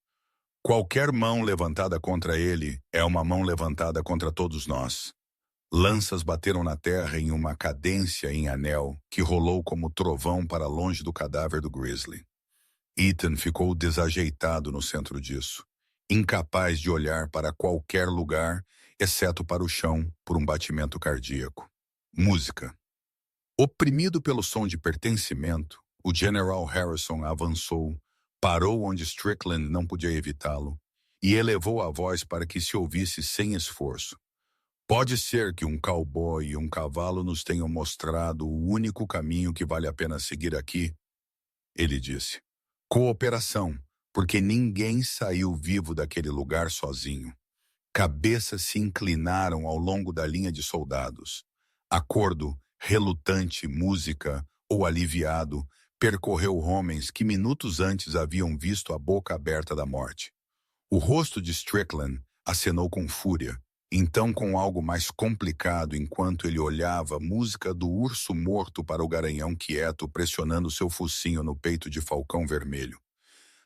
"Qualquer mão levantada contra ele é uma mão levantada contra todos nós." Lanças bateram na terra em uma cadência em anel que rolou como trovão para longe do cadáver do Grizzly. Ethan ficou desajeitado no centro disso, incapaz de olhar para qualquer lugar, exceto para o chão, por um batimento cardíaco. Música. Oprimido pelo som de pertencimento, o General Harrison avançou, parou onde Strickland não podia evitá-lo e elevou a voz para que se ouvisse sem esforço. "Pode ser que um cowboy e um cavalo nos tenham mostrado o único caminho que vale a pena seguir aqui", ele disse. "Cooperação, porque ninguém saiu vivo daquele lugar sozinho." Cabeças se inclinaram ao longo da linha de soldados. Acordo, relutante, música ou aliviado, percorreu homens que minutos antes haviam visto a boca aberta da morte. O rosto de Strickland acenou com fúria, então com algo mais complicado enquanto ele olhava a música do urso morto para o Garanhão quieto pressionando seu focinho no peito de Falcão Vermelho.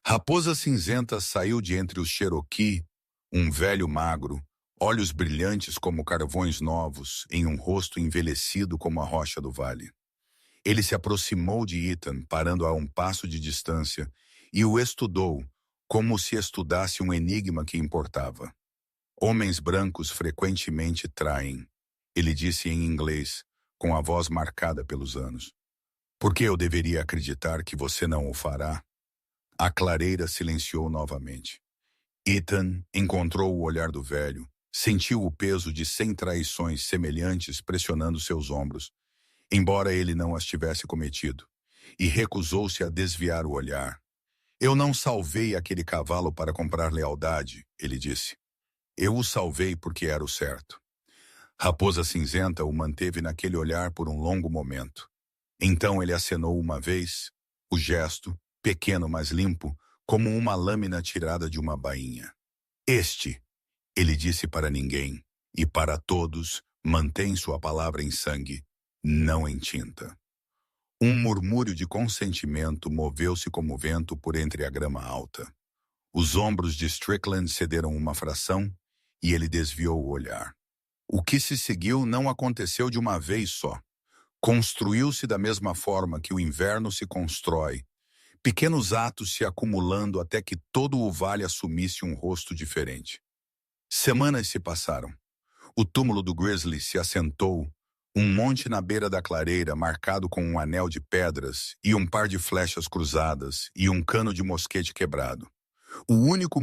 Raposa Cinzenta saiu de entre os Cherokee, um velho magro, olhos brilhantes como carvões novos, em um rosto envelhecido como a rocha do vale. Ele se aproximou de Ethan, parando a um passo de distância, e o estudou, como se estudasse um enigma que importava. "Homens brancos frequentemente traem", ele disse em inglês, com a voz marcada pelos anos. "Por que eu deveria acreditar que você não o fará?" A clareira silenciou novamente. Ethan encontrou o olhar do velho, Sentiu o peso de 100 traições semelhantes pressionando seus ombros, embora ele não as tivesse cometido, e recusou-se a desviar o olhar. Eu não salvei aquele cavalo para comprar lealdade, ele disse. Eu o salvei porque era o certo. Raposa Cinzenta o manteve naquele olhar por um longo momento. Então ele acenou uma vez, o gesto, pequeno mas limpo, como uma lâmina tirada de uma bainha. Este, ele disse para ninguém, e para todos, mantém sua palavra em sangue, não em tinta. Um murmúrio de consentimento moveu-se como vento por entre a grama alta. Os ombros de Strickland cederam uma fração, e ele desviou o olhar. O que se seguiu não aconteceu de uma vez só. Construiu-se da mesma forma que o inverno se constrói, pequenos atos se acumulando até que todo o vale assumisse um rosto diferente. Semanas se passaram. O túmulo do Grizzly se assentou, um monte na beira da clareira marcado com um anel de pedras e um par de flechas cruzadas e um cano de mosquete quebrado. O único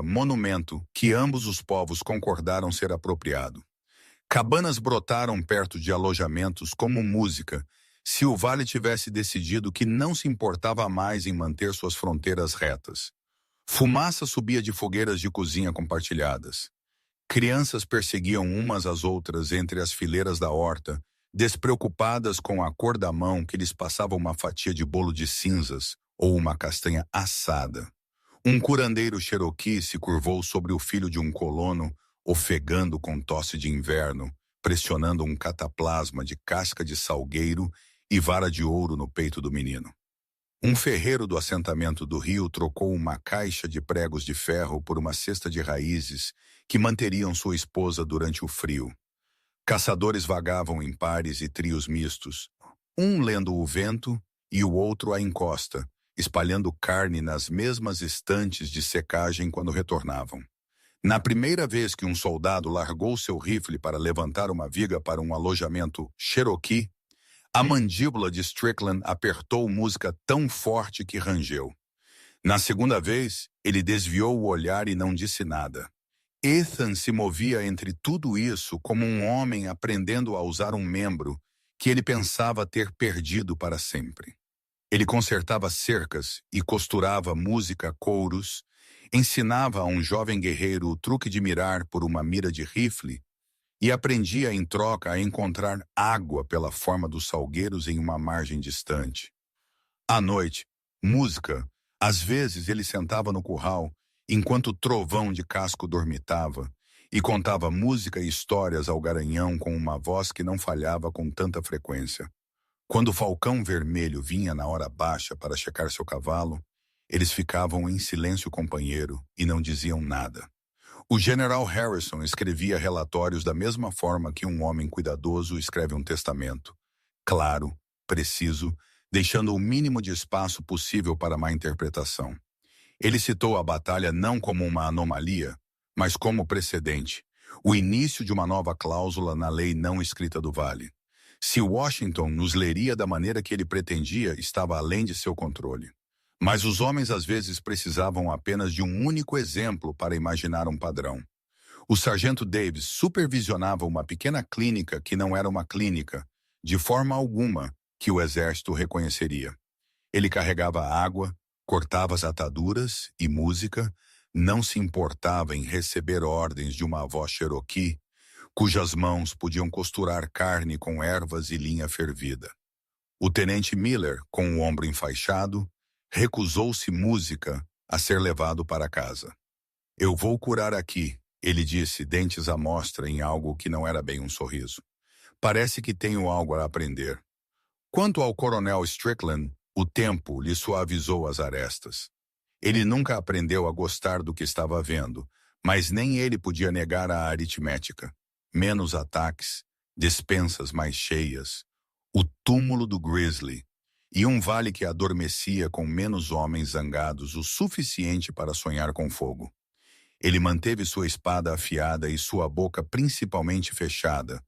monumento que ambos os povos concordaram ser apropriado. Cabanas brotaram perto de alojamentos como música, se o vale tivesse decidido que não se importava mais em manter suas fronteiras retas. Fumaça subia de fogueiras de cozinha compartilhadas. Crianças perseguiam umas às outras entre as fileiras da horta, despreocupadas com a cor da mão que lhes passava uma fatia de bolo de cinzas ou uma castanha assada. Um curandeiro cherokee se curvou sobre o filho de um colono, ofegando com tosse de inverno, pressionando um cataplasma de casca de salgueiro e vara de ouro no peito do menino. Um ferreiro do assentamento do rio trocou uma caixa de pregos de ferro por uma cesta de raízes que manteriam sua esposa durante o frio. Caçadores vagavam em pares e trios mistos, um lendo o vento e o outro a encosta, espalhando carne nas mesmas estantes de secagem quando retornavam. Na primeira vez que um soldado largou seu rifle para levantar uma viga para um alojamento Cherokee, a mandíbula de Strickland apertou música tão forte que rangeu. Na segunda vez, ele desviou o olhar e não disse nada. Ethan se movia entre tudo isso como um homem aprendendo a usar um membro que ele pensava ter perdido para sempre. Ele consertava cercas e costurava música, couros, ensinava a um jovem guerreiro o truque de mirar por uma mira de rifle e aprendia em troca a encontrar água pela forma dos salgueiros em uma margem distante. À noite, música. Às vezes ele sentava no curral, enquanto o trovão de casco dormitava, e contava música e histórias ao garanhão com uma voz que não falhava com tanta frequência. Quando o falcão vermelho vinha na hora baixa para checar seu cavalo, eles ficavam em silêncio companheiro e não diziam nada. O General Harrison escrevia relatórios da mesma forma que um homem cuidadoso escreve um testamento. Claro, preciso, deixando o mínimo de espaço possível para má interpretação. Ele citou a batalha não como uma anomalia, mas como precedente, o início de uma nova cláusula na lei não escrita do Vale. Se Washington nos leria da maneira que ele pretendia, estava além de seu controle. Mas os homens às vezes precisavam apenas de um único exemplo para imaginar um padrão. O sargento Davis supervisionava uma pequena clínica que não era uma clínica, de forma alguma, que o exército reconheceria. Ele carregava água, cortava as ataduras e música, não se importava em receber ordens de uma avó Cherokee, cujas mãos podiam costurar carne com ervas e linha fervida. O tenente Miller, com o ombro enfaixado, recusou-se música a ser levado para casa. Eu vou curar aqui, ele disse, dentes à mostra em algo que não era bem um sorriso. Parece que tenho algo a aprender. Quanto ao coronel Strickland, o tempo lhe suavizou as arestas. Ele nunca aprendeu a gostar do que estava vendo, mas nem ele podia negar a aritmética. Menos ataques, despensas mais cheias, o túmulo do Grizzly, e um vale que adormecia com menos homens zangados o suficiente para sonhar com fogo. Ele manteve sua espada afiada e sua boca principalmente fechada,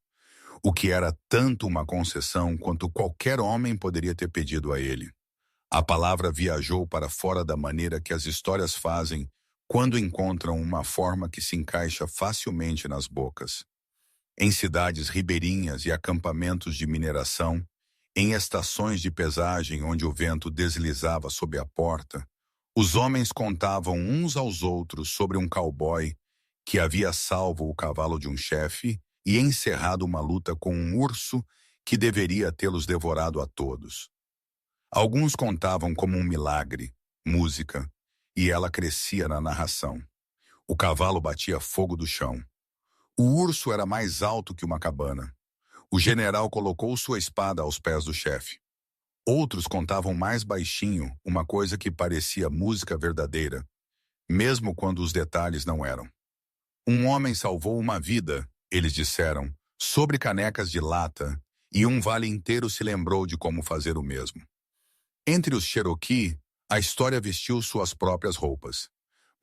o que era tanto uma concessão quanto qualquer homem poderia ter pedido a ele. A palavra viajou para fora da maneira que as histórias fazem quando encontram uma forma que se encaixa facilmente nas bocas. Em cidades ribeirinhas e acampamentos de mineração, em estações de pesagem onde o vento deslizava sob a porta, os homens contavam uns aos outros sobre um cowboy que havia salvo o cavalo de um chefe e encerrado uma luta com um urso que deveria tê-los devorado a todos. Alguns contavam como um milagre, música, e ela crescia na narração. O cavalo batia fogo do chão. O urso era mais alto que uma cabana. O general colocou sua espada aos pés do chefe. Outros contavam mais baixinho uma coisa que parecia música verdadeira, mesmo quando os detalhes não eram. Um homem salvou uma vida, eles disseram, sobre canecas de lata, e um vale inteiro se lembrou de como fazer o mesmo. Entre os Cherokee, a história vestiu suas próprias roupas.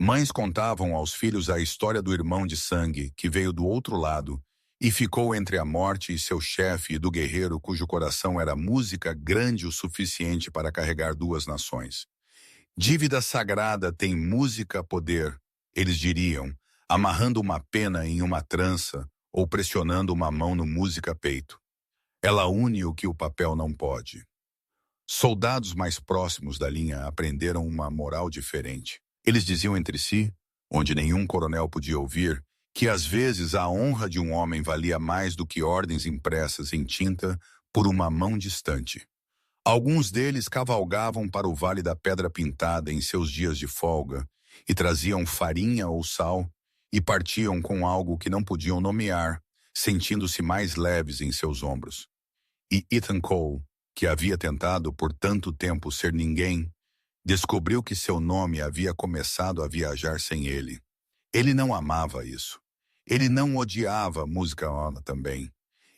Mães contavam aos filhos a história do irmão de sangue que veio do outro lado e ficou entre a morte e seu chefe e do guerreiro cujo coração era música grande o suficiente para carregar duas nações. Dívida sagrada tem música poder, eles diriam, amarrando uma pena em uma trança ou pressionando uma mão no música-peito. Ela une o que o papel não pode. Soldados mais próximos da linha aprenderam uma moral diferente. Eles diziam entre si, onde nenhum coronel podia ouvir, que às vezes a honra de um homem valia mais do que ordens impressas em tinta por uma mão distante. Alguns deles cavalgavam para o Vale da Pedra Pintada em seus dias de folga e traziam farinha ou sal e partiam com algo que não podiam nomear, sentindo-se mais leves em seus ombros. E Ethan Cole, que havia tentado por tanto tempo ser ninguém, descobriu que seu nome havia começado a viajar sem ele. Ele não amava isso. Ele não odiava música também.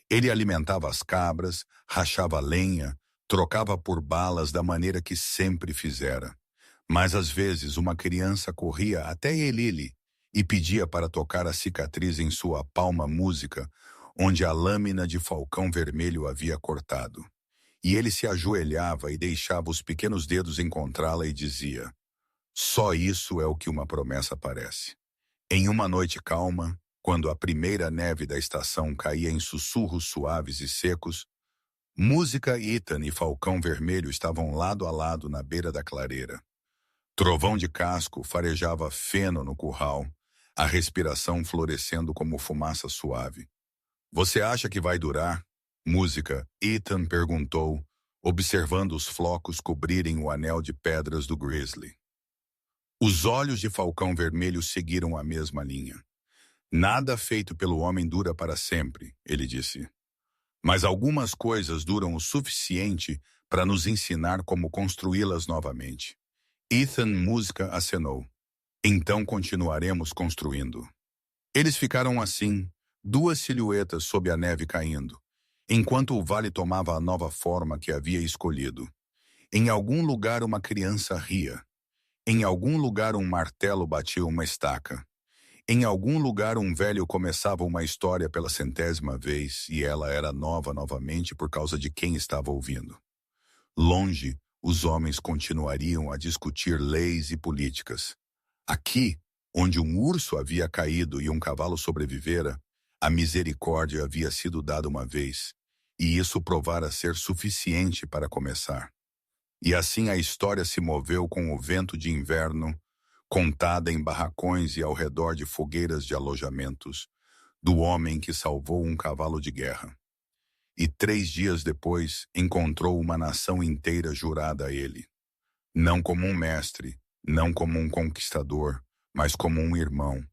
Ele alimentava as cabras, rachava lenha, trocava por balas da maneira que sempre fizera. Mas às vezes uma criança corria até ele e pedia para tocar a cicatriz em sua palma música, onde a lâmina de falcão vermelho havia cortado. E ele se ajoelhava e deixava os pequenos dedos encontrá-la e dizia: só isso é o que uma promessa parece. Em uma noite calma, quando a primeira neve da estação caía em sussurros suaves e secos, Música, Ethan e Falcão Vermelho estavam lado a lado na beira da clareira. Trovão de casco farejava feno no curral, a respiração florescendo como fumaça suave. Você acha que vai durar? Música, Ethan perguntou, observando os flocos cobrirem o anel de pedras do Grizzly. Os olhos de Falcão Vermelho seguiram a mesma linha. Nada feito pelo homem dura para sempre, ele disse. Mas algumas coisas duram o suficiente para nos ensinar como construí-las novamente. Ethan Música acenou. Então continuaremos construindo. Eles ficaram assim, duas silhuetas sob a neve caindo, enquanto o vale tomava a nova forma que havia escolhido. Em algum lugar uma criança ria. Em algum lugar um martelo batia uma estaca. Em algum lugar um velho começava uma história pela 100ª vez e ela era nova novamente por causa de quem estava ouvindo. Longe, os homens continuariam a discutir leis e políticas. Aqui, onde um urso havia caído e um cavalo sobrevivera, a misericórdia havia sido dada uma vez, e isso provara ser suficiente para começar. E assim a história se moveu com o vento de inverno, contada em barracões e ao redor de fogueiras de alojamentos, do homem que salvou um cavalo de guerra. E 3 dias depois encontrou uma nação inteira jurada a ele. Não como um mestre, não como um conquistador, mas como um irmão.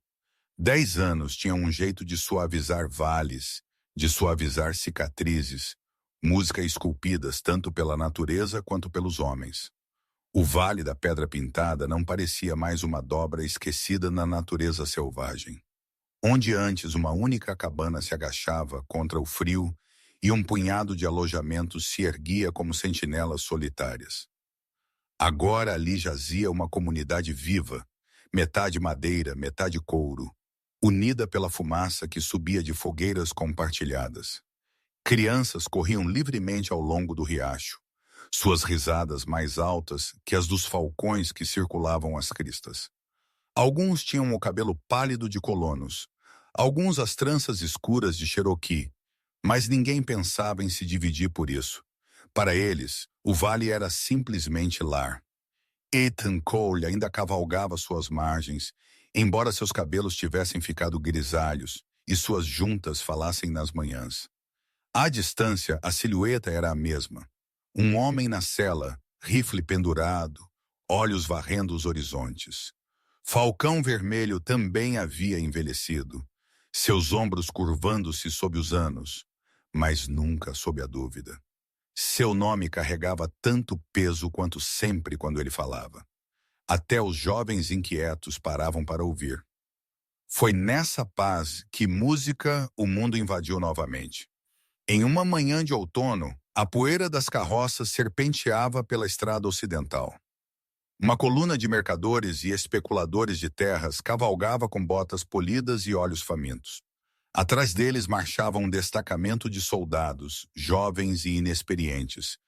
10 anos tinham um jeito de suavizar vales, de suavizar cicatrizes, música esculpidas tanto pela natureza quanto pelos homens. O Vale da Pedra Pintada não parecia mais uma dobra esquecida na natureza selvagem. Onde antes uma única cabana se agachava contra o frio e um punhado de alojamentos se erguia como sentinelas solitárias. Agora ali jazia uma comunidade viva, metade madeira, metade couro, unida pela fumaça que subia de fogueiras compartilhadas. Crianças corriam livremente ao longo do riacho, suas risadas mais altas que as dos falcões que circulavam as cristas. Alguns tinham o cabelo pálido de colonos, alguns as tranças escuras de Cherokee, mas ninguém pensava em se dividir por isso. Para eles, o vale era simplesmente lar. Ethan Cole ainda cavalgava suas margens, embora seus cabelos tivessem ficado grisalhos e suas juntas falassem nas manhãs. À distância, a silhueta era a mesma. Um homem na cela, rifle pendurado, olhos varrendo os horizontes. Falcão Vermelho também havia envelhecido, seus ombros curvando-se sob os anos, mas nunca sob a dúvida. Seu nome carregava tanto peso quanto sempre quando ele falava. Até os jovens inquietos paravam para ouvir. Foi nessa paz que música o mundo invadiu novamente. Em uma manhã de outono, a poeira das carroças serpenteava pela estrada ocidental. Uma coluna de mercadores e especuladores de terras cavalgava com botas polidas e olhos famintos. Atrás deles marchava um destacamento de soldados, jovens e inexperientes.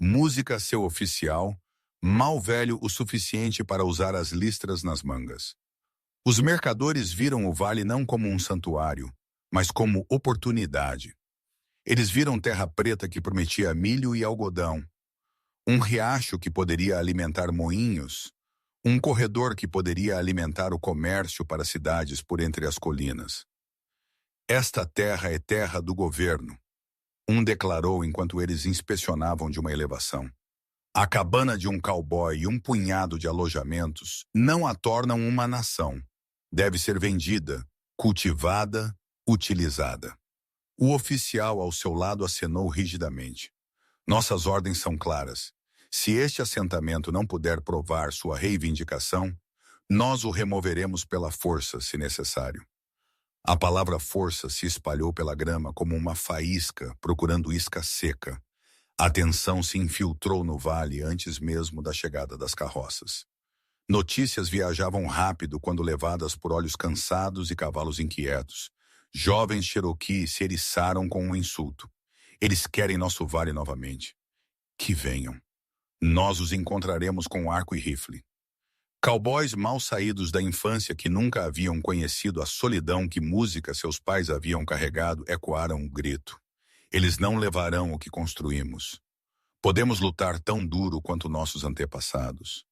Música seu oficial, mal velho o suficiente para usar as listras nas mangas. Os mercadores viram o vale não como um santuário, mas como oportunidade. Eles viram terra preta que prometia milho e algodão, um riacho que poderia alimentar moinhos, um corredor que poderia alimentar o comércio para cidades por entre as colinas. Esta terra é terra do governo, um declarou enquanto eles inspecionavam de uma elevação. A cabana de um cowboy e um punhado de alojamentos não a tornam uma nação. Deve ser vendida, cultivada, utilizada. O oficial ao seu lado acenou rigidamente. Nossas ordens são claras. Se este assentamento não puder provar sua reivindicação, nós o removeremos pela força, se necessário. A palavra força se espalhou pela grama como uma faísca procurando isca seca. A tensão se infiltrou no vale antes mesmo da chegada das carroças. Notícias viajavam rápido quando levadas por olhos cansados e cavalos inquietos. Jovens Cherokee se eriçaram com um insulto. Eles querem nosso vale novamente. Que venham. Nós os encontraremos com arco e rifle. Cowboys mal saídos da infância que nunca haviam conhecido a solidão que música seus pais haviam carregado ecoaram um grito. Eles não levarão o que construímos. Podemos lutar tão duro quanto nossos antepassados.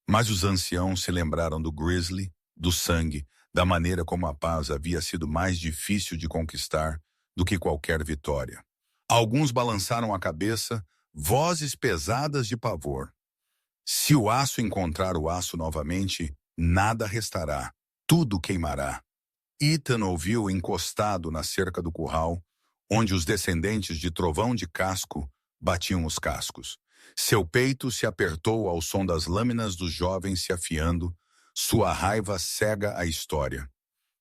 Mas os anciãos se lembraram do grizzly, do sangue, da maneira como a paz havia sido mais difícil de conquistar do que qualquer vitória. Alguns balançaram a cabeça, vozes pesadas de pavor. Se o aço encontrar o aço novamente, nada restará, tudo queimará. Ethan ouviu encostado na cerca do curral, onde os descendentes de Trovão de Casco batiam os cascos. Seu peito se apertou ao som das lâminas dos jovens se afiando, sua raiva cega a história.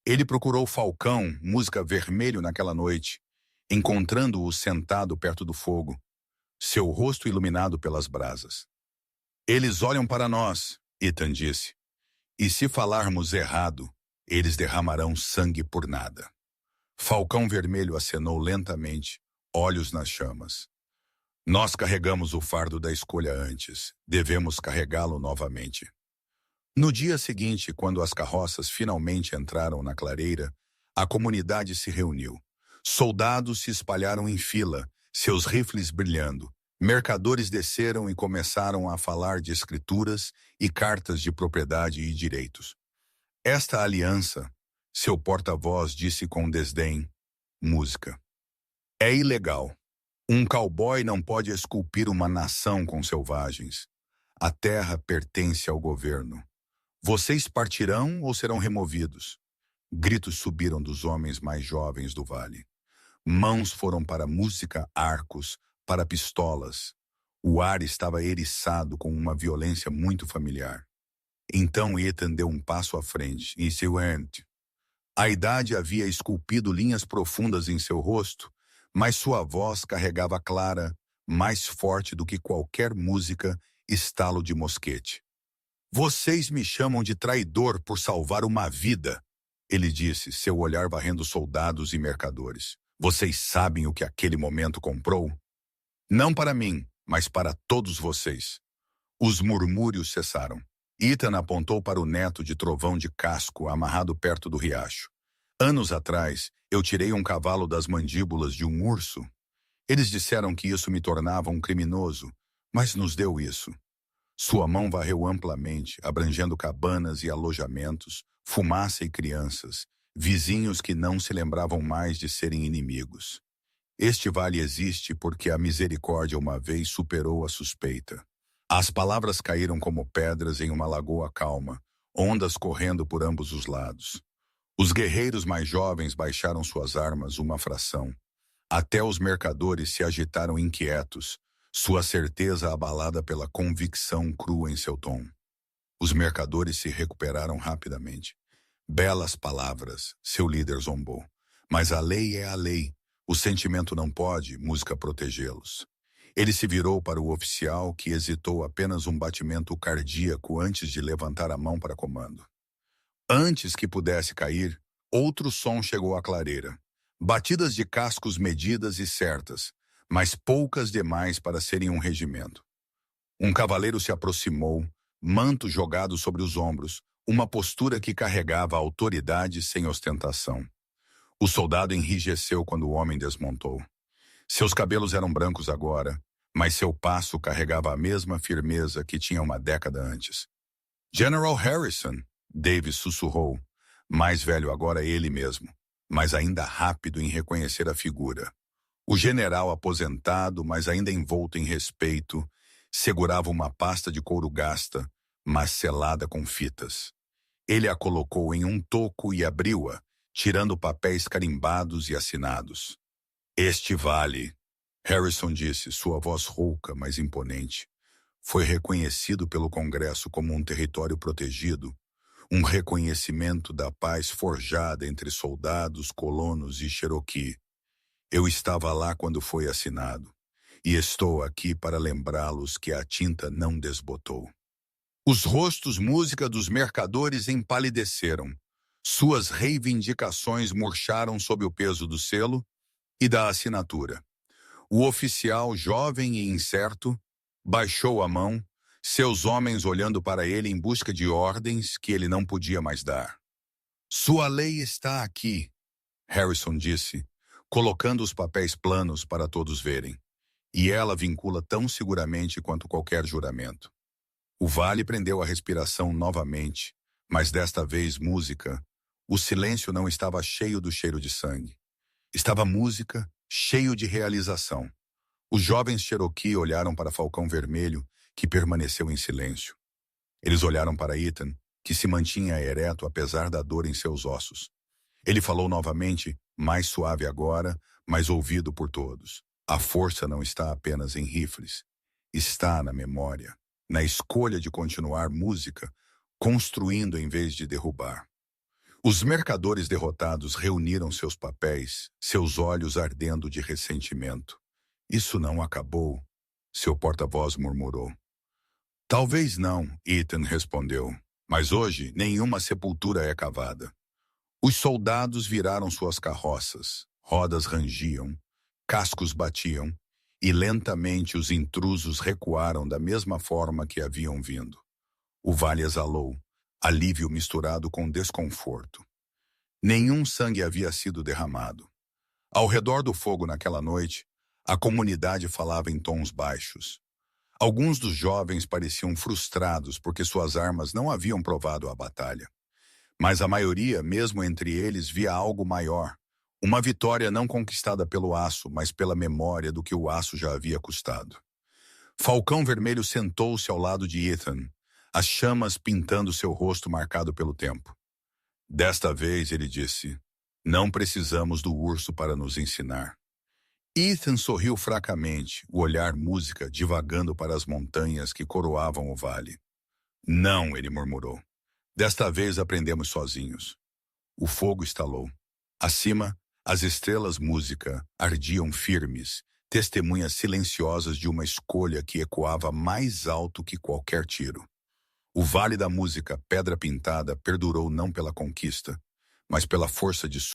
Ele procurou Falcão, música vermelho naquela noite, encontrando-o sentado perto do fogo, seu rosto iluminado pelas brasas. Eles olham para nós, Ethan disse, e se falarmos errado, eles derramarão sangue por nada. Falcão Vermelho acenou lentamente, olhos nas chamas. Nós carregamos o fardo da escolha antes, devemos carregá-lo novamente. No dia seguinte, quando as carroças finalmente entraram na clareira, a comunidade se reuniu. Soldados se espalharam em fila, seus rifles brilhando. Mercadores desceram e começaram a falar de escrituras e cartas de propriedade e direitos. Esta aliança, seu porta-voz disse com desdém, música. É ilegal. Um cowboy não pode esculpir uma nação com selvagens. A terra pertence ao governo. Vocês partirão ou serão removidos? Gritos subiram dos homens mais jovens do vale. Mãos foram para música, arcos, para pistolas. O ar estava eriçado com uma violência muito familiar. Então Ethan deu um passo à frente e se went. A idade havia esculpido linhas profundas em seu rosto, mas sua voz carregava clara, mais forte do que qualquer música, estalo de mosquete. Vocês me chamam de traidor por salvar uma vida, ele disse, seu olhar varrendo soldados e mercadores. Vocês sabem o que aquele momento comprou? Não para mim, mas para todos vocês. Os murmúrios cessaram. Ethan apontou para o neto de trovão de casco amarrado perto do riacho. Anos atrás, eu tirei um cavalo das mandíbulas de um urso. Eles disseram que isso me tornava um criminoso, mas nos deu isso. Sua mão varreu amplamente, abrangendo cabanas e alojamentos, fumaça e crianças, vizinhos que não se lembravam mais de serem inimigos. Este vale existe porque a misericórdia uma vez superou a suspeita. As palavras caíram como pedras em uma lagoa calma, ondas correndo por ambos os lados. Os guerreiros mais jovens baixaram suas armas uma fração. Até os mercadores se agitaram inquietos, sua certeza abalada pela convicção crua em seu tom. Os mercadores se recuperaram rapidamente. Belas palavras, seu líder zombou. Mas a lei é a lei. O sentimento não pode, música, protegê-los. Ele se virou para o oficial, que hesitou apenas um batimento cardíaco antes de levantar a mão para comando. Antes que pudesse cair, outro som chegou à clareira. Batidas de cascos medidas e certas, mas poucas demais para serem um regimento. Um cavaleiro se aproximou, manto jogado sobre os ombros, uma postura que carregava autoridade sem ostentação. O soldado enrijeceu quando o homem desmontou. Seus cabelos eram brancos agora, mas seu passo carregava a mesma firmeza que tinha uma década antes. General Harrison, Davis sussurrou, mais velho agora ele mesmo, mas ainda rápido em reconhecer a figura. O general aposentado, mas ainda envolto em respeito, segurava uma pasta de couro gasta, mas selada com fitas. Ele a colocou em um toco e abriu-a, tirando papéis carimbados e assinados. Este vale, Harrison disse, sua voz rouca, mas imponente. Foi reconhecido pelo Congresso como um território protegido, um reconhecimento da paz forjada entre soldados, colonos e Cherokee. Eu estava lá quando foi assinado, e estou aqui para lembrá-los que a tinta não desbotou. Os rostos música dos mercadores empalideceram. Suas reivindicações murcharam sob o peso do selo e da assinatura. O oficial, jovem e incerto, baixou a mão, seus homens olhando para ele em busca de ordens que ele não podia mais dar. Sua lei está aqui, Harrison disse, colocando os papéis planos para todos verem. E ela vincula tão seguramente quanto qualquer juramento. O vale prendeu a respiração novamente, mas desta vez música. O silêncio não estava cheio do cheiro de sangue. Estava música, cheio de realização. Os jovens Cherokee olharam para Falcão Vermelho, que permaneceu em silêncio. Eles olharam para Ethan, que se mantinha ereto apesar da dor em seus ossos. Ele falou novamente, mais suave agora, mas ouvido por todos. A força não está apenas em rifles. Está na memória, na escolha de continuar música, construindo em vez de derrubar. Os mercadores derrotados reuniram seus papéis, seus olhos ardendo de ressentimento. Isso não acabou, seu porta-voz murmurou. Talvez não, Ethan respondeu, mas hoje nenhuma sepultura é cavada. Os soldados viraram suas carroças, rodas rangiam, cascos batiam, e lentamente os intrusos recuaram da mesma forma que haviam vindo. O vale exalou, alívio misturado com desconforto. Nenhum sangue havia sido derramado. Ao redor do fogo naquela noite, a comunidade falava em tons baixos. Alguns dos jovens pareciam frustrados porque suas armas não haviam provado a batalha. Mas a maioria, mesmo entre eles, via algo maior. Uma vitória não conquistada pelo aço, mas pela memória do que o aço já havia custado. Falcão Vermelho sentou-se ao lado de Ethan, as chamas pintando seu rosto marcado pelo tempo. Desta vez, ele disse, não precisamos do urso para nos ensinar. Ethan sorriu fracamente, o olhar música divagando para as montanhas que coroavam o vale. Não, ele murmurou. Desta vez aprendemos sozinhos. O fogo estalou. Acima, as estrelas música ardiam firmes, testemunhas silenciosas de uma escolha que ecoava mais alto que qualquer tiro. O vale da música, pedra pintada, perdurou não pela conquista, mas pela força de